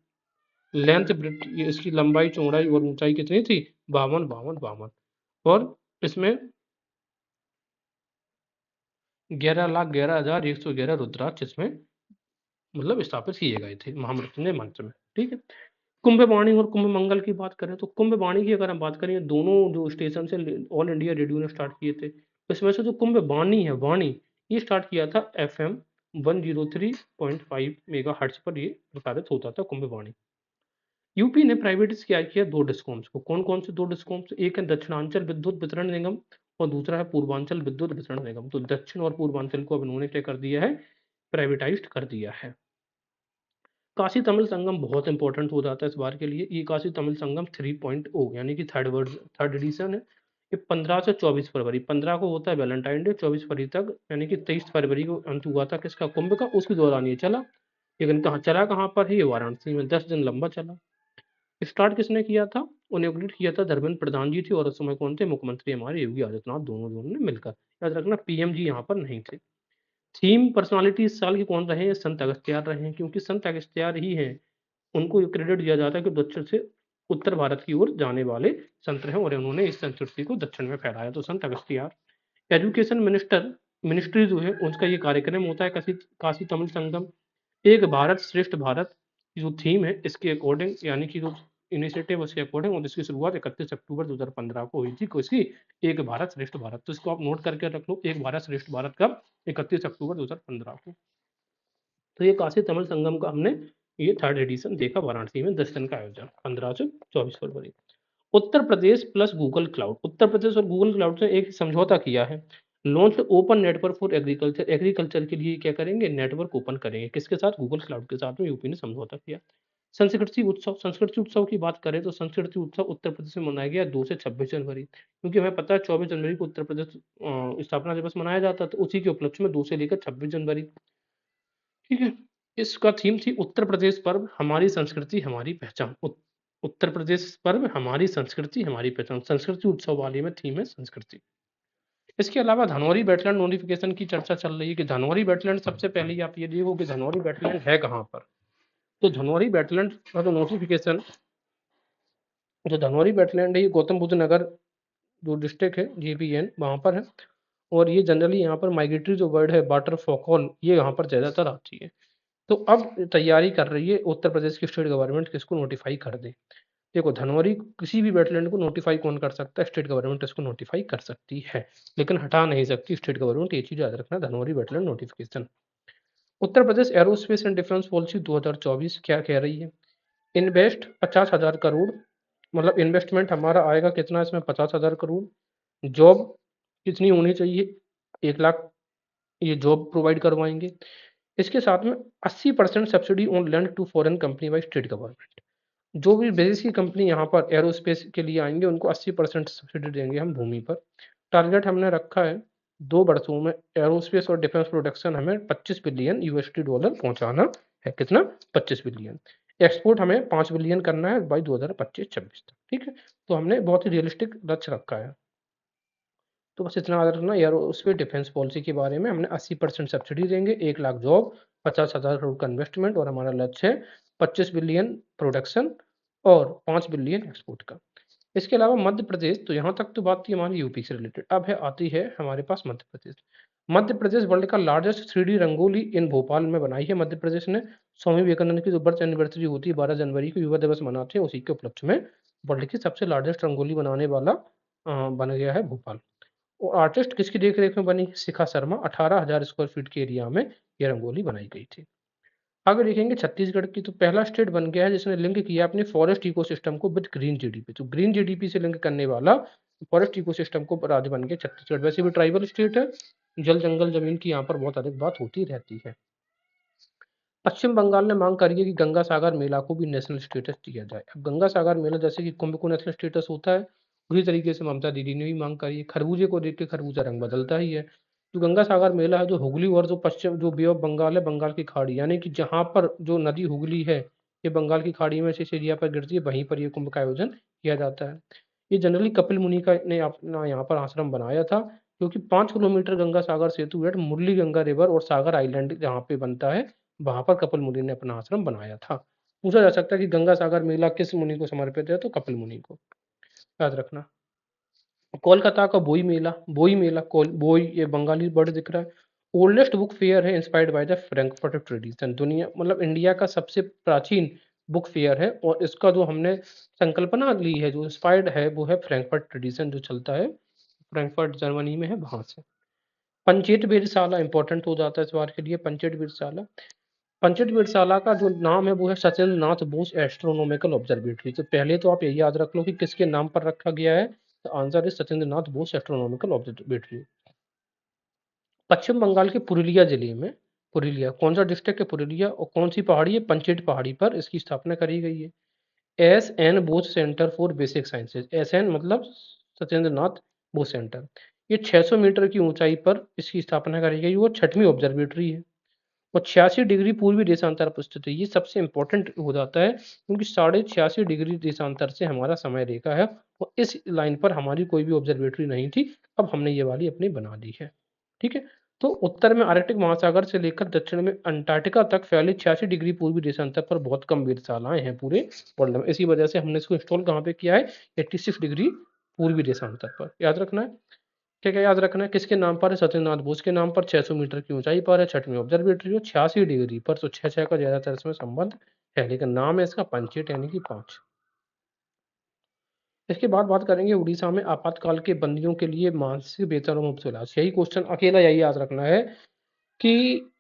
A: लेंथ, ये इसकी लंबाई, चौड़ाई और ऊंचाई कितनी थी? 52, 52, 52। और इसमें 11,11,111 रुद्राक्ष इसमें मतलब स्थापित किए गए थे महामृत्युंजय मंत्र में, ठीक है। कुंभ वाणी और कुंभ मंगल की बात करें तो कुंभ वाणी की अगर हम बात करें, दोनों जो स्टेशन से ऑल इंडिया रेडियो ने स्टार्ट किए थे, इसमें से जो कुंभ वाणी है, वाणी, ये स्टार्ट किया था एफएम 103.5 मेगाहर्ट्ज पर ये प्रसारित होता था कुंभ वाणी। यूपी ने प्राइवेटाइज किया 2 डिस्कॉम्स को। कौन-कौन से 2 डिस्कॉम्स? एक है दक्षिणांचल विद्युत वितरण निगम और दूसरा है पूर्वांचल विद्युत वितरण निगम। तो दक्षिण और पूर्वांचल को अब इन्होंने क्या कर दिया है? प्राइवेटाइज्ड कर दिया है। काशी तमिल संगम बहुत इंपॉर्टेंट हो जाता है इस बार के लिए। ये काशी तमिल संगम 3.0 यानी कि थर्ड एडिशन है। ये 15 से 24 फरवरी, 15 को होता है वैलेंटाइन डे, 24 फरवरी तक यानी कि 23 फरवरी को अंत हुआ था किसका? कुंभ का। उसके दौरान ये चला। लेकिन कहाँ चला, कहाँ पर है? ये वाराणसी में 10 दिन लंबा चला। स्टार्ट किसने किया था? इनॉग्रेट किया था धर्मेंद्र प्रधान जी थे और उस समय कौन थे? मुख्यमंत्री हमारे योगी आदित्यनाथ, दोनों ने मिलकर। याद रखना पीएम जी यहाँ पर नहीं थे। थीम पर्सनालिटी इस साल के कौन रहे हैं? संत अगस्त्यार रहे हैं, क्योंकि संत अगस्त्यार ही हैं, उनको ये क्रेडिट दिया जाता है कि दक्षिण से उत्तर भारत की ओर जाने वाले संत हैं और उन्होंने इस संस्कृति को दक्षिण में फैलाया, तो संत अगस्त्यार। एजुकेशन मिनिस्ट्री जो है उसका ये कार्यक्रम होता है काशी काशी तमिल संगम। एक भारत श्रेष्ठ भारत की जो थीम है इसके अकॉर्डिंग, यानी कि जो इनिशिएटिव उसके अकॉर्डिंग, और इसकी शुरुआत 31 अक्टूबर 2015 को हुई थी। इसकी एक भारत श्रेष्ठ भारत, तो इसको आप नोट करके रख लो, एक भारत श्रेष्ठ भारत कब? 31 अक्टूबर 2015 को। तो ये काशी तमिल संगम का हमने ये थर्ड एडिशन देखा वाराणसी में, 10 दिन का आयोजन 15 से 24 फरवरी। Uttar Pradesh plus Google cloud, Uttar Pradesh और गूगल क्लाउड से एक समझौता किया है। Launch open network for agriculture, agriculture के लिए क्या करेंगे? नेटवर्क ओपन करेंगे। किसके साथ? गूगल क्लाउड के साथ में यूपी ने समझौता किया। संस्कृति उत्सव की बात करें तो संस्कृति उत्सव उत्तर प्रदेश में मनाया गया 2 से 26 जनवरी, क्योंकि हमें पता है 24 जनवरी को उत्तर प्रदेश स्थापना दिवस मनाया जाता है, तो उसी के उपलक्ष्य में 2 से लेकर 26 जनवरी, ठीक है। इसका थीम थी उत्तर प्रदेश पर्व हमारी संस्कृति हमारी पहचान। उत्तर प्रदेश पर्व हमारी संस्कृति हमारी पहचान। संस्कृति उत्सव वाली में थीम है संस्कृति। इसके अलावा धनौरी वेटलैंड नोटिफिकेशन की चर्चा चल रही है कि धनौरी वेटलैंड, सबसे पहले आप ये देखो कि धनौरी वेटलैंड है कहाँ पर। तो धनौरी वेटलैंड का जो नोटिफिकेशन, जो धनौरी वेटलैंड है ये गौतम बुद्ध नगर जो डिस्ट्रिक्ट है JPN वहाँ पर है। और ये जनरली यहाँ पर माइग्रेटरी जो बर्ड है वाटर फॉकॉल, ये यहाँ पर ज़्यादातर आती है। तो अब तैयारी कर रही है उत्तर प्रदेश की स्टेट गवर्नमेंट कि इसको नोटिफाई कर दे। देखो धनौरी किसी भी वेटलैंड को नोटिफाई कौन कर सकता है, स्टेट गवर्नमेंट इसको नोटिफाई कर सकती है, लेकिन हटा नहीं सकती स्टेट गवर्नमेंट, ये चीज याद रखना। Dhanauri wetland notification. Uttar Pradesh aerospace and defence policy 2024 क्या कह रही है? इन्वेस्ट 50,000 करोड़, मतलब इन्वेस्टमेंट हमारा आएगा कितना इसमें, 50,000 करोड़। जॉब कितनी होनी चाहिए, 1 लाख ये जॉब प्रोवाइड करवाएंगे। इसके साथ में 80% subsidy on land to foreign company by state government. जो भी विदेशी कंपनी यहाँ पर एरोस्पेस के लिए आएंगे उनको 80% सब्सिडी देंगे हम भूमि पर। टारगेट हमने रखा है 2 वर्षों में एरोस्पेस और डिफेंस प्रोडक्शन हमें $25 बिलियन पहुंचाना है। कितना? 25 बिलियन। एक्सपोर्ट हमें 5 बिलियन करना है बाई 2025-26 तक। ठीक है, तो हमने बहुत ही रियलिस्टिक लक्ष्य रखा है। तो बस इतना याद रखना यार, उस पर डिफेंस पॉलिसी के बारे में हमने 80% सब्सिडी देंगे, 1 लाख जॉब, 50,000 करोड़ का इन्वेस्टमेंट, और हमारा लक्ष्य है 25 बिलियन प्रोडक्शन और 5 बिलियन एक्सपोर्ट का। इसके अलावा मध्य प्रदेश, तो यहाँ तक तो बात थी हमारी यूपी से रिलेटेड। अब है आती है हमारे पास मध्य प्रदेश। मध्य प्रदेश वर्ल्ड का लार्जेस्ट 3D रंगोली इन भोपाल में बनाई है मध्य प्रदेश ने। स्वामी विवेकानंद की जो बर्थ एनिवर्सरी होती है 12 जनवरी को, युवा दिवस मनाते हैं, उसी के उपलक्ष्य में वर्ल्ड की सबसे लार्जेस्ट रंगोली बनाने वाला बन गया है भोपाल। और आर्टिस्ट किसकी देखरेख में बनी? शिखा शर्मा। 18,000 स्क्वायर फीट के एरिया में यह रंगोली बनाई गई थी। आगे देखेंगे छत्तीसगढ़ की, तो पहला स्टेट बन गया है जिसने लिंक किया अपने फॉरेस्ट इकोसिस्टम को विद ग्रीन जीडीपी। तो ग्रीन जीडीपी से लिंक करने वाला फॉरेस्ट इकोसिस्टम को राज्य बन गया छत्तीसगढ़। वैसे भी ट्राइबल स्टेट है, जल जंगल जमीन की यहाँ पर बहुत अधिक बात होती रहती है। पश्चिम बंगाल ने मांग करी है कि गंगा सागर मेला को भी नेशनल स्टेटस दिया जाए। अब गंगा सागर मेला जैसे कि कुंभ को नेशनल स्टेटस होता है, उसी तरीके से ममता दीदी ने भी मांग करी है। खरबूजे को देख के खरबूजा रंग बदलता ही है। जो गंगा सागर मेला है, जो हुगली और जो पश्चिम जो बे ऑफ बंगाल है, बंगाल की खाड़ी, यानी कि जहाँ पर जो नदी हुगली है ये बंगाल की खाड़ी में से इस एरिया पर गिरती है, वहीं पर ये कुंभ का आयोजन किया जाता है। ये जनरली कपिल मुनि का ने अपना यहाँ पर आश्रम बनाया था, क्योंकि 5 किलोमीटर गंगा सागर सेतु है, मुरली गंगा रिवर और सागर आइलैंड जहाँ पे बनता है, वहां पर कपिल मुनि ने अपना आश्रम बनाया था। पूछा जा सकता है कि गंगा सागर मेला किस मुनि को समर्पित है, तो कपिल मुनि को, याद रखना। कोलकाता का बोई मेला बोई, ये बंगाली वर्ड दिख रहा है। ओल्डेस्ट बुक फेयर है inspired by the Frankfurt tradition. दुनिया मतलब इंडिया का सबसे प्राचीन बुक फेयर है, और इसका जो हमने संकल्पना ली है, जो इंस्पायर्ड है, वो है फ्रैंकफर्ट ट्रेडिशन जो चलता है फ्रैंकफर्ट जर्मनी में है, वहां से। पंचेत वेधशाला इंपॉर्टेंट हो जाता है इस बार के लिए। पंचेत वेधशाला, पंचेत वेधशाला का जो नाम है वो है सत्येंद्र नाथ बोस एस्ट्रोनॉमिकल ऑब्जर्वेटरी। तो पहले तो आप यही याद रख लो कि किसके नाम पर रखा गया है, तो आंसर है सत्येंद्र नाथ बोस एस्ट्रोनॉमिकल ऑब्जर्वेटरी। पश्चिम बंगाल के पुरुलिया जिले में, पुरुलिया कौन सा डिस्ट्रिक्ट है? पुरुलिया। और कौन सी पहाड़ी है? पंचेट पहाड़ी पर इसकी स्थापना करी गई है। SN Bose centre for basic sciences, SN मतलब सत्येंद्र नाथ बोस सेंटर। ये 600 मीटर की ऊंचाई पर इसकी स्थापना करी गई, वो 6वीं ऑब्जर्वेटरी है। और 86 डिग्री पूर्वी देशांतर पर स्थित है। ये सबसे इंपॉर्टेंट हो जाता है, क्योंकि 86.5 डिग्री देशांतर से हमारा समय रेखा है, और इस लाइन पर हमारी कोई भी ऑब्जर्वेटरी नहीं थी। अब हमने ये वाली अपनी बना दी है। ठीक है, तो उत्तर में आर्कटिक महासागर से लेकर दक्षिण में अंटार्कटिका तक फैले 86 डिग्री पूर्वी देशांतर पर बहुत कम वेधशालाएं हैं पूरे वर्ल्ड में। इसी वजह से हमने इसको इंस्टॉल कहाँ पे किया है? 86 डिग्री पूर्वी देशांतर पर, याद रखना है। क्या क्या याद रखना है? किसके नाम पर है? सत्येंद्रनाथ बोस के नाम पर। 600 मीटर की ऊंचाई पर है, 6वीं ऑब्जर्वेटरी हो, 86 डिग्री पर। तो 6 का ज्यादातर इसमें संबंध है, लेकिन नाम है इसका पंचेट यानी कि 5। इसके बाद बात करेंगे उड़ीसा में आपातकाल के बंदियों के लिए मानसिक बेहतर और मुफ्त इलाज। यही क्वेश्चन अकेला यही याद रखना है कि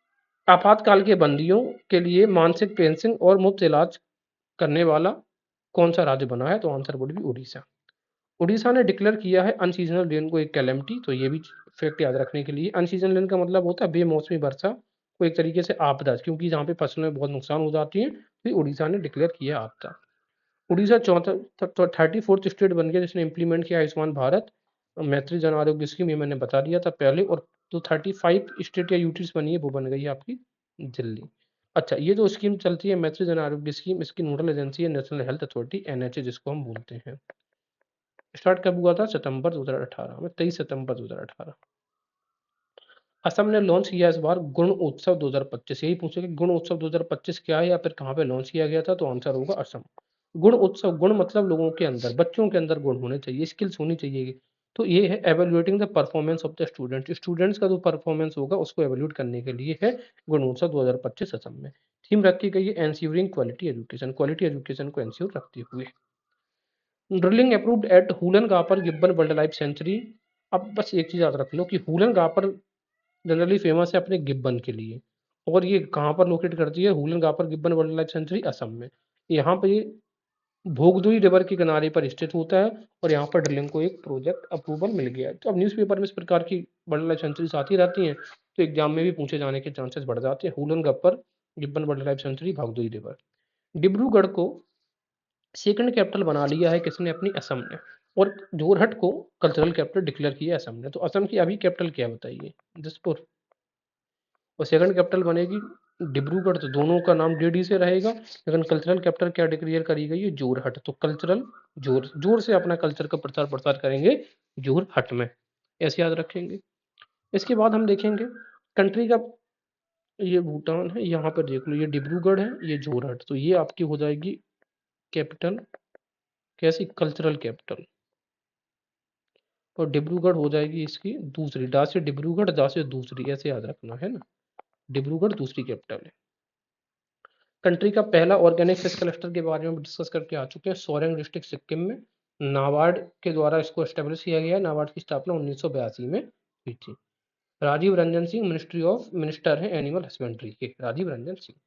A: आपातकाल के बंदियों के लिए मानसिक पेंशन और मुफ्त इलाज करने वाला कौन सा राज्य बना है, तो answer would B Orissa. Orissa ने डिक्लेयर किया है अनसीजनल रेन को एक कैलेमिटी। तो ये भी फैक्ट याद रखने के लिए। अनसीजनल रेन का मतलब होता है बेमौसमी वर्षा को एक तरीके से आपदा, क्योंकि जहाँ पे फसलों में बहुत नुकसान हो जाती है, तो उड़ीसा ने डिक्लेयर किया आपदा। उड़ीसा चौथा 34th स्टेट बन गया जिसने इंप्लीमेंट किया आयुष्मान भारत मैत्री जन आरोग्य स्कीम। ये मैंने बता दिया था पहले। और जो 35 स्टेट या यूटीज बनी है वो बन गई है आपकी दिल्ली। अच्छा, ये जो स्कीम चलती है मैत्री जन आरोग्य स्कीम, इसकी नोडल एजेंसी है नेशनल हेल्थ अथॉरिटी एनएचए, जिसको हम बोलते हैं। स्टार्ट कब हुआ था? सितंबर 2018 में, 23 सितंबर 2018। असम ने लॉन्च किया इस बार गुण उत्सव 2025। यही पूछेगा गुण उत्सव 2025 क्या है या फिर कहाँ पे लॉन्च किया गया था, तो आंसर होगा असम। गुण उत्सव, गुण मतलब लोगों के अंदर, बच्चों के अंदर गुण होने चाहिए, स्किल्स होनी चाहिए। तो ये है evaluating the performance of the student, students का जो परफॉर्मेंस होगा उसको एवेल्यूट करने के लिए है गुण उत्सव 2025 असम में। थीम रखी गई है ensuring quality education, quality education को एंश्योर रखते हुए। Drilling approved at Hollongapar gibbon wildlife sanctuary. अब बस एक चीज याद रख लो कि हुलन गापर जनरली फेमस है अपने गिब्बन के लिए, और ये कहाँ पर लोकेट करती है? Hollongapar gibbon wildlife sanctuary Assam में। यहाँ पे ये भोगदुई रिवर के किनारे पर स्थित होता है, और यहाँ पर ड्रिलिंग को एक प्रोजेक्ट अप्रूवल मिल गया है। तो अब न्यूज़पेपर में इस प्रकार की वाइल्ड लाइफ सेंचुरीज आती रहती हैं, तो एग्जाम में भी पूछे जाने के चांसेस बढ़ जाते हैं। Hollongapar gibbon wildlife sanctuary, Bhogdoi river. Dibrugarh को सेकंड कैपिटल बना लिया है किसने? अपनी असम ने। और जोरहट को कल्चरल कैपिटल डिक्लेयर किया असम ने। तो असम की अभी कैपिटल क्या बताइए? दिसपुर। और सेकंड कैपिटल बनेगी डिब्रूगढ़। तो दोनों का नाम डीडी से रहेगा, लेकिन कल्चरल कैपिटल क्या डिक्लेयर करी गई है? जोरहट। तो कल्चरल जोर जोर से अपना कल्चर का प्रचार प्रसार करेंगे जोरहट में, ऐसे याद रखेंगे। इसके बाद हम देखेंगे कंट्री का, ये भूटान है, यहाँ पर देख लो ये डिब्रूगढ़ है, ये जोरहट, तो ये आपकी हो जाएगी कैपिटल, कैसी? Cultural capital. और डिब्रूगढ़ हो जाएगी इसकी दूसरी, डा से डिब्रूगढ़, दा से दूसरी, ऐसे याद रखना है ना। डिब्रूगढ़ दूसरी कैपिटल है। कंट्री का पहला ऑर्गेनिक फिश क्लस्टर के बारे में डिस्कस करके आ चुके हैं, सोरेंग डिस्ट्रिक्ट सिक्किम में। नाबार्ड के द्वारा इसको एस्टेब्लिश किया गया है। नाबार्ड की स्थापना 1982 में हुई थी। राजीव रंजन सिंह मिनिस्टर है एनिमल हस्बेंड्री के, Rajiv Ranjan Singh.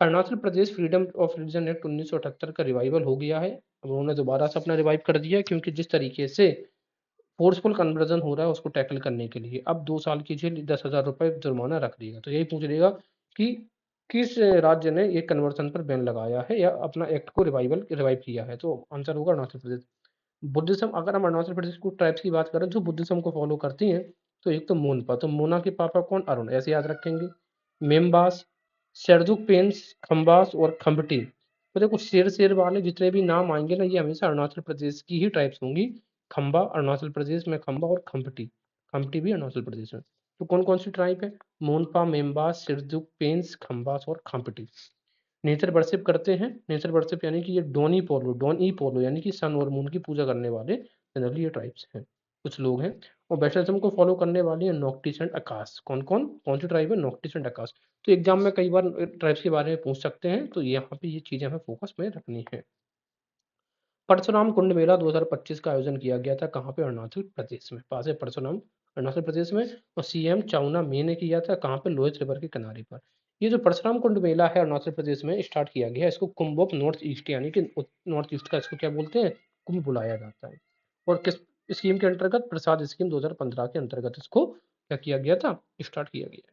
A: Arunachal Pradesh freedom of religion act 1978 का रिवाइवल हो गया है। अब उन्होंने दोबारा से अपना रिवाइव कर दिया है, क्योंकि जिस तरीके से फोर्सफुल कन्वर्जन हो रहा है उसको टैकल करने के लिए अब 2 साल की जेल, 10,000 रुपए जुर्माना रख दिएगा। तो यही पूछ लेगा कि किस राज्य ने ये कन्वर्जन पर बैन लगाया है या अपना एक्ट को रिवाइव किया है, तो आंसर होगा अरुणाचल प्रदेश। बुद्धिज्म, अगर हम अरुणाचल प्रदेश को ट्राइब्स की बात करें जो बुद्धिज्म को फॉलो करती हैं, तो एक तो मोनपा, तो मोना के पापा कौन? अरुण, ऐसे याद रखेंगे। मेमबास, शेरजुक पेंस, खम्बास और खम्बटी। तो देखो शेर शेर वाले जितने भी नाम आएंगे ना, ये हमेशा अरुणाचल प्रदेश की ही ट्राइब्स होंगी। खम्बा अरुणाचल प्रदेश में, खम्बा, और खम्बटी, खम्बटी भी अरुणाचल प्रदेश में। तो कौन कौन सी ट्राइब है? मोनपा, मेमबास, शेरजुक पेंस, खम्बास और खम्बटी। नेचर वर्शिप करते हैं। नेचर वर्शिप यानी कि ये डॉन ई पोलो यानी कि सन और मून की पूजा करने वाले जनरली ये ट्राइब्स हैं, कुछ लोग हैं। और वैष्णविज्म को फॉलो करने वाली है नॉक्टिस एंड अकास। कौन कौन कौन सी ट्राइब है? नॉक्टिस एंड अकास। तो एग्जाम में कई बार ट्राइब्स के बारे में पूछ सकते हैं, तो यहाँ पे ये चीजें हमें फोकस में रखनी है। परशुराम कुंड मेला 2025 का आयोजन किया गया था, कहाँ पे? अरुणाचल प्रदेश में। पास है परशुराम, अरुणाचल प्रदेश में। और सीएम चाउना मे ने किया था, कहाँ पे? लोहित रिवर के किनारे पर। ये जो परशुराम कुंड मेला है अरुणाचल प्रदेश में स्टार्ट किया गया है, इसको कुंभ ऑफ नॉर्थ ईस्ट यानी कि नॉर्थ ईस्ट का इसको क्या बोलते हैं? कुंभ बुलाया जाता है। और किस स्कीम के अंतर्गत? प्रसाद स्कीम 2015 के अंतर्गत इसको क्या किया गया था? स्टार्ट किया गया।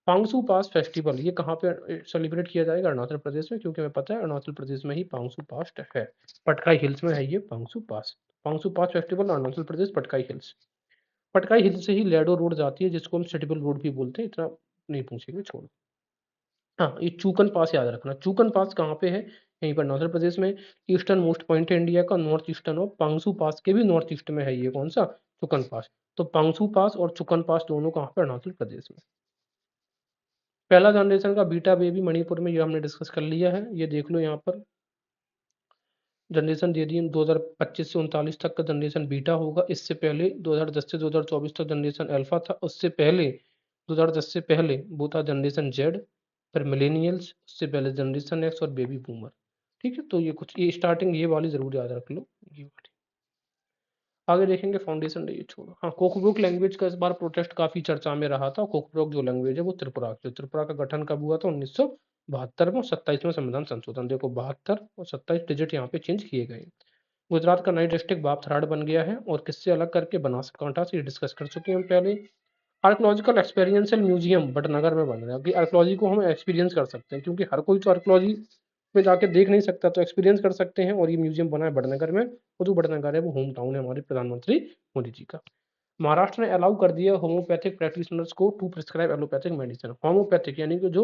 A: पांगसू पास फेस्टिवल ये कहाँ पे सेलिब्रेट किया जाएगा? अरुणाचल प्रदेश में, क्योंकि हमें पता है अरुणाचल प्रदेश में ही पांगसू पास है। पटकाई हिल्स में है ये पांगसू पास। पांगसू पास festival Arunachal Pradesh, Patkai hills. Patkai hills से ही लेडो रोड जाती है, जिसको हम सिटिबल रोड भी बोलते हैं। इतना नहीं पूछेंगे, छोड़ो। हाँ, ये चूकन पास याद रखना। चूकन पास कहाँ पे है? यहीं पर अरुणाचल प्रदेश में। ईस्टर्न मोस्ट पॉइंट है इंडिया का, नॉर्थ ईस्टर्न, और पांगसू पास के भी नॉर्थ ईस्ट में है ये कौन सा? चुकन पास। तो पांगसू पास और चुकन पास दोनों कहाँ पे? अरुणाचल प्रदेश में। पहला जनरेशन का बीटा बेबी मणिपुर में, ये हमने डिस्कस कर लिया है, ये देख लो यहाँ पर जनरेशन दे दी 2025 से 39 तक का जनरेशन बीटा होगा। इससे पहले 2010 से 2024 तक जनरेशन अल्फा था। उससे पहले 2010 से पहले वो था जनरेशन जेड, फिर मिलेनियल्स, उससे पहले जनरेशन एक्स और बेबी बूमर। ठीक है, तो ये कुछ ये स्टार्टिंग ये वाली जरूर याद रख लो, ये वाली। आगे देखेंगे फाउंडेशन, ये छोड़ो। हाँ, कोकबोरोक लैंग्वेज का इस बार प्रोटेस्ट काफी चर्चा में रहा था। कोकबोरोक जो लैंग्वेज है वो त्रिपुरा की, त्रिपुरा का गठन कब हुआ था? 1972 में, 27वें संविधान संशोधन। देखो 72 और 27 डिजिट यहाँ पे चेंज किए गए। गुजरात का नई डिस्ट्रिक्ट बापथराड़ बन गया है, और किससे अलग करके? बनासकांठा से। डिस्कस कर चुके हैं हम पहले। आर्कोलॉजिकल एक्सपेरियंशियल म्यूजियम भटनगर में बन रहा है, कि आर्कोलॉजी को हम एक्सपीरियंस कर सकते हैं, क्योंकि हर कोई तो आर्कोलॉजी में जाके देख नहीं सकता, तो एक्सपीरियंस कर सकते हैं। और ये म्यूजियम बना है भटनगर में, और जो भटनगर है वो होम टाउन है हमारे प्रधानमंत्री मोदी जी का। महाराष्ट्र ने अलाउ कर दिया होम्योपैथिक प्रैक्टिशनर्स को to prescribe allopathic medicine. Homeopathic यानी कि जो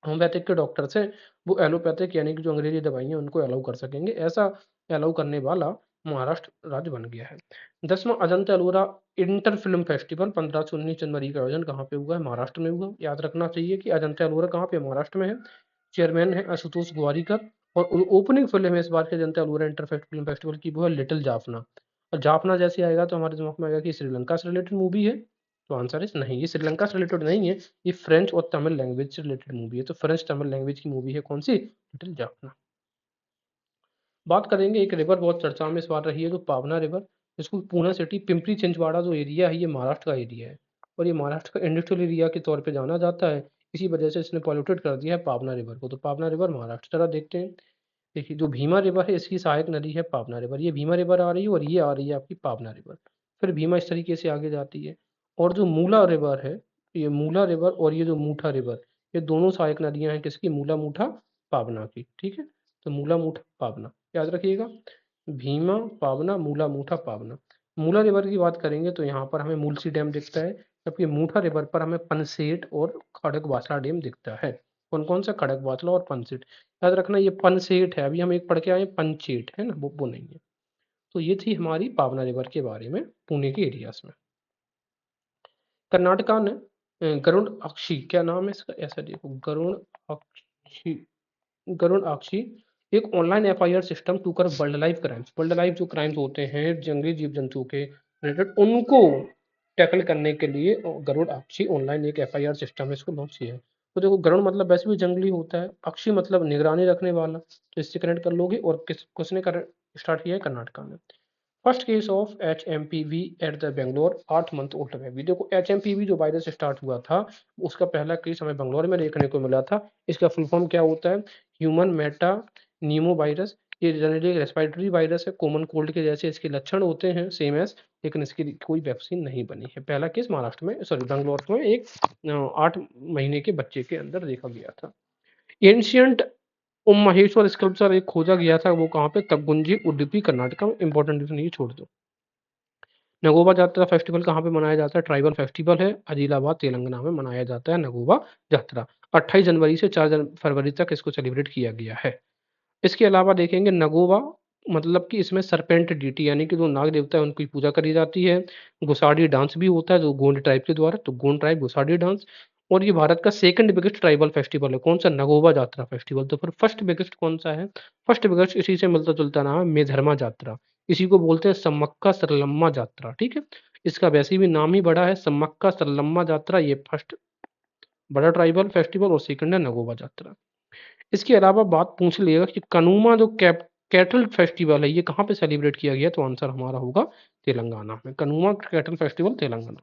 A: होम्योपैथिक के डॉक्टर्स हैं वो एलोपैथिक यानी कि जो अंग्रेजी दवाइयाँ उनको अलाउ कर सकेंगे, ऐसा अलाउ करने वाला महाराष्ट्र राज्य बन गया है। 10वां Ajanta Ellora inter film festival 15 से 19 जनवरी का आयोजन कहाँ पे हुआ है? महाराष्ट्र में हुआ। याद रखना चाहिए कि अजंता एलोरा कहाँ पे? महाराष्ट्र में है। चेयरमैन है आशुतोष ग्वारिकर और ओपनिंग फिल्म है इस बार के Ajanta Ellora inter film festival की वो है लिटिल जाफना। और जाफना जैसे आएगा तो हमारे दिमाग में आएगा कि श्रीलंका से रिलेटेड मूवी है, तो आंसर इज नहीं, ये श्रीलंका से रिलेटेड नहीं है, ये फ्रेंच और तमिल लैंग्वेज से रिलेटेड मूवी है। तो फ्रेंच तमिल लैंग्वेज की मूवी है कौन सी? लिटिल जाफना। बात करेंगे एक रिवर बहुत चर्चा में इस बार रही है जो पावना रिवर, इसको पूना सिटी पिंपरी चिंचवाड़ा जो एरिया है ये महाराष्ट्र का एरिया है और ये महाराष्ट्र का इंडस्ट्रियल एरिया के तौर पे जाना जाता है। इसी वजह से इसने पॉल्यूटेड कर दिया है पावना रिवर को। तो पावना रिवर महाराष्ट्र। जरा देखते हैं। देखिए जो भीमा रिवर है इसकी सहायक नदी है पावना रिवर। ये भीमा रिवर आ रही है और ये आ रही है आपकी पावना रिवर। फिर भीमा इस तरीके से आगे जाती है। और जो मूला रिवर है, ये मूला रिवर और ये जो मूठा रिवर, ये दोनों सहायक नदियां हैं किसकी? मूला मूठा पावना की। ठीक है, तो मूला मूठा पावना याद रखिएगा। भीमा, पावना, मूला मूठा पावना। मूला रिवर की बात करेंगे तो यहाँ पर हमें मूलसी डैम दिखता है, जबकि मूठा रिवर पर हमें पनसेट और खड़गवासला डैम दिखता है। कौन कौन सा? खड़गवासला और पनसेट। याद रखना ये पनसेट है, अभी हम एक पढ़ के आए पंचेट है ना, वो नहीं है। तो ये थी हमारी पावना रिवर के बारे में पुणे के एरियाज में। कर्नाटका ने गरुड़ अक्षी, क्या नाम है इसका? ऐसा देखो, गरुड़ अक्षी। गरुड़ अक्षी एक ऑनलाइन एफआईआर सिस्टम टू कर world life crimes. World life जो क्राइम्स होते हैं जंगली जीव जंतु के रिलेटेड उनको टैकल करने के लिए गरुड़ अक्षी ऑनलाइन एक एफआईआर सिस्टम है, इसको लॉन्च किया है। तो देखो गरुड़ मतलब वैसे भी जंगली होता है, अक्षी मतलब निगरानी रखने वाला, तो इससे कनेक्ट कर लोगे। और किसने कर स्टार्ट किया है? कर्नाटका ने। First case of H M P V at the Bangalore 8 month old baby. देखो एच एम पी वी जो वायरस स्टार्ट हुआ था उसका पहला केस हमें बंगलौर में देखने को मिला था। इसका फुल फॉर्म क्या होता है? Human Meta Numa virus. ये जनरली रेस्पिरेटरी वायरस है, कॉमन कोल्ड के जैसे इसके लक्षण होते हैं सेम एज, लेकिन इसकी कोई वैक्सीन नहीं बनी है। पहला केस महाराष्ट्र में, सॉरी बेंगलोर में एक 8 महीने के बच्चे के अंदर देखा गया था। एंशियंट महेश्वर स्कल्पचर एक खोजा गया था, वो कहाँ पे? तकगुंजी उडुपी कर्नाटक में। इंपॉर्टेंट नहीं छोड़ दो। नगोबा जात्रा फेस्टिवल कहाँ पे मनाया जाता है? ट्राइबल फेस्टिवल है, आदिलाबाद तेलंगाना में मनाया जाता है नगोबा जात्रा। 28 जनवरी से 4 फरवरी तक इसको सेलिब्रेट किया गया है। इसके अलावा देखेंगे नगोबा मतलब कि इसमें सरपेंट डीटी यानी कि जो नाग देवता है उनकी पूजा करी जाती है। गुसाडी डांस भी होता है जो गोंड ट्राइब के द्वारा, तो गोंड ट्राइब गुसाडी डांस। और ये भारत का सेकंड बिगेस्ट ट्राइबल फेस्टिवल है। कौन सा? नगोबा जात्रा फेस्टिवल। तो फिर फर्स्ट बिगेस्ट कौन सा है? फर्स्ट बिगेस्ट इसी से मिलता जुलता नाम है मेधर्मा जात्रा। इसी को बोलते हैं सम्मक्का सरलम्मा जात्रा। ठीक है, इसका वैसे भी नाम ही बड़ा है, सम्मक्का सरलम्मा जात्रा। ये फर्स्ट बड़ा ट्राइबल फेस्टिवल और सेकंड है नगोबा जात्रा। इसके अलावा बात पूछ लिएगा कि कनुमा जो कैटल फेस्टिवल है ये कहाँ पे सेलिब्रेट किया गया? तो आंसर हमारा होगा तेलंगाना में। कनुमा कैटल फेस्टिवल तेलंगाना।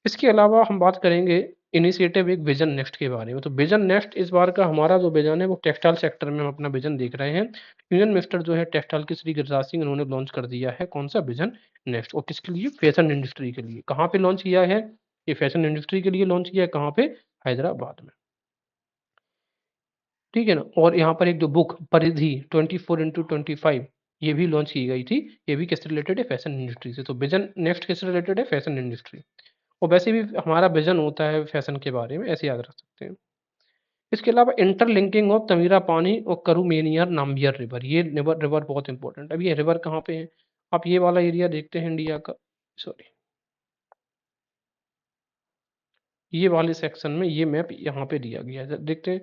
A: इसके अलावा हम बात करेंगे इनिशिएटिव एक विजन नेक्स्ट के बारे में। तो विजन नेक्स्ट इस बार का हमारा जो विजन है वो टेक्सटाइल सेक्टर में हम अपना विजन देख रहे हैं। यूनियन मिनिस्टर जो है टेक्सटाइल के श्री गिरिराज सिंह उन्होंने लॉन्च कर दिया है कौन सा? Vision next. और किसके लिए? फैशन इंडस्ट्री के लिए। कहाँ पे लॉन्च किया है? ये फैशन इंडस्ट्री के लिए लॉन्च किया है। कहाँ पे? हैदराबाद में। ठीक है ना। और यहाँ पर एक जो बुक परिधि 24x25 ये भी लॉन्च की गई थी। ये भी किससे रिलेटेड है? फैशन इंडस्ट्री से। तो विजन नेक्स्ट किससे रिलेटेड है? Fashion industry. और वैसे भी हमारा विजन होता है फैशन के बारे में, ऐसे याद रख सकते हैं। इसके अलावा इंटरलिंकिंग ऑफ तमीरा पानी और करूमेनियर नाम्बियर रिवर। ये रिवर रिवर बहुत इंपॉर्टेंट है। अब ये रिवर कहाँ पे है? आप ये वाला एरिया देखते हैं इंडिया का, सॉरी ये वाले सेक्शन में ये मैप यहाँ पे दिया गया है। देखते हैं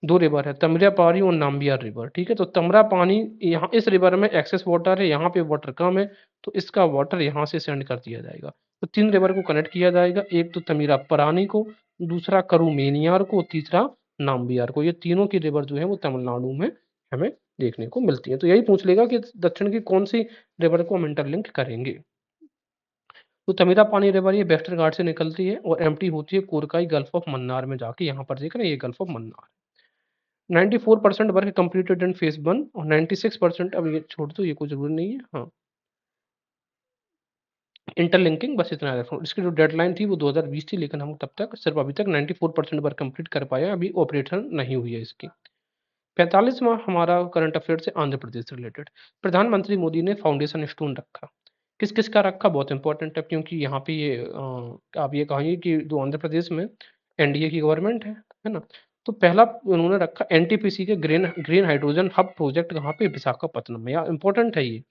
A: दो रिवर है, तमरा पानी और नाम्बियार रिवर। ठीक है, तो तमरा पानी यहाँ इस रिवर में एक्सेस वाटर है, यहाँ पे वाटर कम है, तो इसका वाटर यहाँ से सेंड कर दिया जाएगा। तो 3 रिवर को कनेक्ट किया जाएगा, एक तो तमीरा परानी को, दूसरा करूमेनियार को, तीसरा नाम्बियार को। ये तीनों की रिवर जो है वो तमिलनाडु में हमें देखने को मिलती है। तो यही पूछ लेगा कि दक्षिण की कौन सी रिवर को हम इंटरलिंक करेंगे। तो तमीरा पानी रिवर ये वेस्टर्न घाट से निकलती है और एम्प्टी होती है कोरकाई गल्फ ऑफ मन्नार में जाके। यहाँ पर देख रहे हैं ये gulf of Mannar. 94% work completed in phase 1 और 96%, अब ये छोड़ दो, ये कोई जरूरी नहीं है। हाँ, इंटरलिंकिंग बस इतना रखो। इसकी जो डेडलाइन थी वो 2020 थी, लेकिन हम तब तक सिर्फ अभी तक 94% वर्क कंप्लीट कर पाए, अभी ऑपरेशन नहीं हुई है इसकी। 45वां हमारा करंट अफेयर से आंध्र प्रदेश से रिलेटेड। प्रधानमंत्री मोदी ने फाउंडेशन स्टोन रखा। किस किस का रखा? बहुत इंपॉर्टेंट है, क्योंकि यहाँ पे ये आप ये कहिए कि जो आंध्र प्रदेश में एनडीए की गवर्नमेंट है ना, तो पहला उन्होंने रखा एनटीपीसी के green green hydrogen hub project कहाँ पे, विशाखापत्तनम में। यार इंपॉर्टेंट है ये,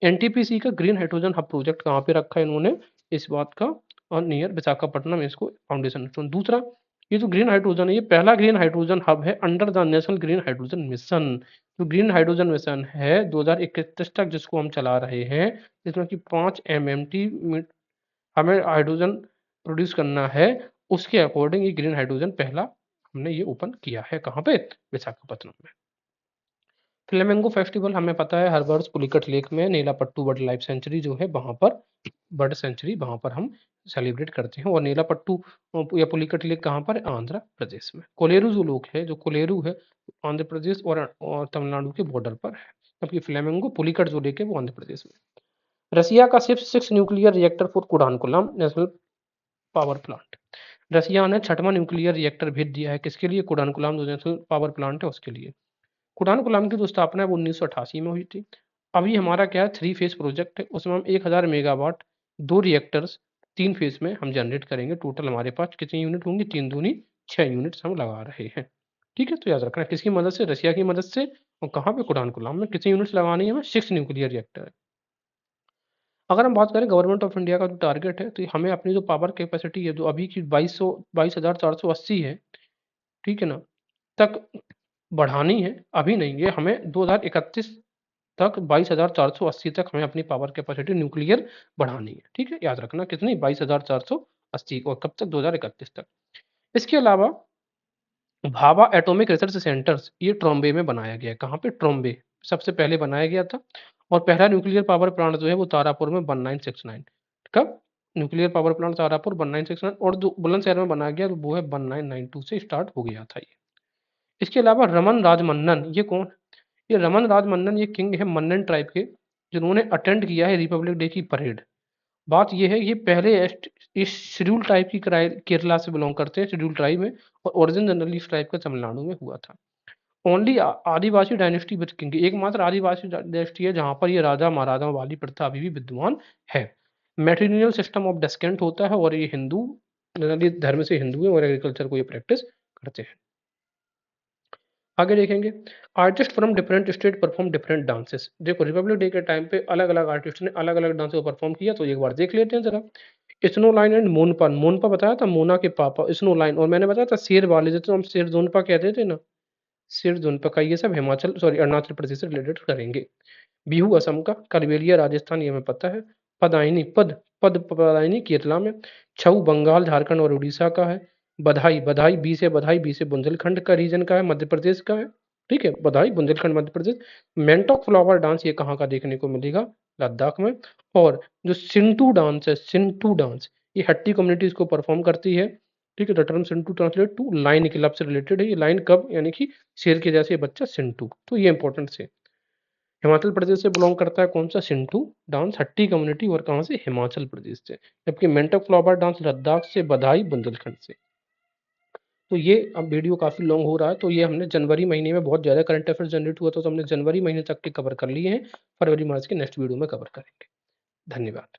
A: एनटीपीसी का ग्रीन हाइड्रोजन हब प्रोजेक्ट कहाँ पे रखा है इन्होंने, इस बात का, और नियर विशाखापट्टनम इसको फाउंडेशन स्टोन। दूसरा, ये जो ग्रीन हाइड्रोजन है ये पहला ग्रीन हाइड्रोजन हब है under the national green hydrogen mission. जो ग्रीन हाइड्रोजन मिशन है 2031 तक जिसको हम चला रहे हैं, जिसमें कि 5 MMT हमें हाइड्रोजन प्रोड्यूस करना है, उसके अकॉर्डिंग ये ग्रीन हाइड्रोजन पहला हमने ये ओपन किया है कहाँ पे, विशाखापट्टनम में। फ्लेमेंगो फेस्टिवल हमें पता है हर वर्ष पुलिकट लेक में, नीलापट्टू बर्ड लाइफ सेंचुरी जो है वहां पर, बर्ड सेंचुरी वहां पर हम सेलिब्रेट करते हैं। और नीलापट्टू या पुलिकट लेक कहाँ पर है, आंध्र प्रदेश में। कोलेरू जो लोग है, जो कोलेरू है आंध्र प्रदेश और तमिलनाडु के बॉर्डर पर है, जबकि फ्लेमेंगो पुलिकट जो लेक है वो आंध्र प्रदेश में। रसिया का six nuclear reactor for Kudankulam national power plant. Russia ने 6वां न्यूक्लियर रिएक्टर भेज दिया है किसके लिए, कुडानकुलम जो नेशनल पावर प्लांट है उसके लिए। कुडानकुलम की जो स्थापना है वो 1988 में हुई थी। अभी हमारा क्या है, 3 फेज प्रोजेक्ट है, उसमें हम 1000 मेगावाट 2 रिएक्टर्स 3 फेज में हम जनरेट करेंगे। टोटल हमारे पास कितनी यूनिट होंगी, 3 दूनी 6 यूनिट्स हम लगा रहे हैं। ठीक है, तो याद रखना किसकी मदद से, रसिया की मदद से। और कहाँ पे, कुडानकुलम में। कितनी यूनिट्स लगानी है हमें, 6 न्यूक्लियर रिएक्टर है। अगर हम बात करें गवर्नमेंट ऑफ इंडिया का जो टारगेट है, तो हमें अपनी जो पावर कैपेसिटी है जो अभी की 22,480 है, ठीक है ना, तक बढ़ानी है। अभी नहीं, ये हमें 2031 तक 22,480 तक हमें अपनी पावर कैपेसिटी न्यूक्लियर बढ़ानी है। ठीक है, याद रखना कितनी, 22,480, और कब तक, 2031 तक। इसके अलावा भाभा एटॉमिक रिसर्च सेंटर्स ये ट्रॉम्बे में बनाया गया है। कहाँ पे, ट्रॉम्बे सबसे पहले बनाया गया था। और पहला न्यूक्लियर पावर प्लांट जो है वो तारापुर में 1969, कब, न्यूक्लियर पावर प्लांट तारापुर 1969, और जो बुलंदशहर में बनाया गया वो है 1992 से स्टार्ट हो गया था ये। इसके अलावा रमन राजमन्नन, ये कौन, ये रमन राजमन्नन ये किंग है मन्नन ट्राइब के, जिन्होंने अटेंड किया है रिपब्लिक डे की परेड। बात ये है, ये पहले इस शेड्यूल ट्राइब की केरला से बिलोंग करते हैं, शेड्यूल ट्राइब में, और ओरिजिन जनरली इस ट्राइब का तमिलनाडु में हुआ था। Only Adivasi dynasty with king, एकमात्र आदिवासी डायनेस्टी है जहां पर ये राजा महाराजाओं वाली प्रथा अभी भी विद्यमान है। मैट्रिलिनियल सिस्टम ऑफ डेस्केंट होता है, और ये हिंदू जनरली धर्म से हिंदू है और एग्रीकल्चर को ये प्रैक्टिस करते हैं। आगे देखेंगे, artist from different state perform different dances. देखो रिपब्लिक डे के टाइम पे अलग अलग आर्टिस्ट ने अलग अलग डांस को परफॉर्म किया, तो एक बार देख लेते हैं जरा। Snow line and Monpa, Monpa बताया था मोना के पापा, स्नो लाइन, और मैंने बताया था शेर वाले, जैसे हम शेर जोनपा कहते थे ना, शेर जोनपा का ये सब हिमाचल सॉरी अरुणाचल प्रदेश से रिलेटेड करेंगे। बिहू असम का, कालबेलिया राजस्थान, ये हमें पता है। पदायनी पदायनी केरला में। छऊ बंगाल झारखंड और उड़ीसा का है। बधाई बधाई बी से बुंदेलखंड का रीजन का है, मध्य प्रदेश का है। ठीक है, बधाई बुंदेलखंड मध्य प्रदेश। मेंटॉक फ्लावर डांस ये कहाँ का देखने को मिलेगा, लद्दाख में। और जो सिंटू डांस है, सिंटू डांस, ये हट्टी कम्युनिटी इसको परफॉर्म करती है। ठीक है, द टर्म सिंटू ट्रांसलेट टू लाइन क्लब से रिलेटेड है। ये लाइन कब, यानी कि शेर के जैसे बच्चा सिंटू, तो ये इंपॉर्टेंट से। हिमाचल प्रदेश से बिलोंग करता है कौन सा, सिंटू डांस, हट्टी कम्युनिटी, और कहाँ से, हिमाचल प्रदेश से। जबकि मेंटक फ्लावर डांस लद्दाख से, बधाई बुंदेलखंड से। तो ये अब वीडियो काफी लॉन्ग हो रहा है, तो ये हमने जनवरी महीने में बहुत ज्यादा करंट अफेयर्स जनरेट हुआ था, तो हमने जनवरी महीने तक के कवर कर लिए हैं, फरवरी मार्च के नेक्स्ट वीडियो में कवर करेंगे। धन्यवाद।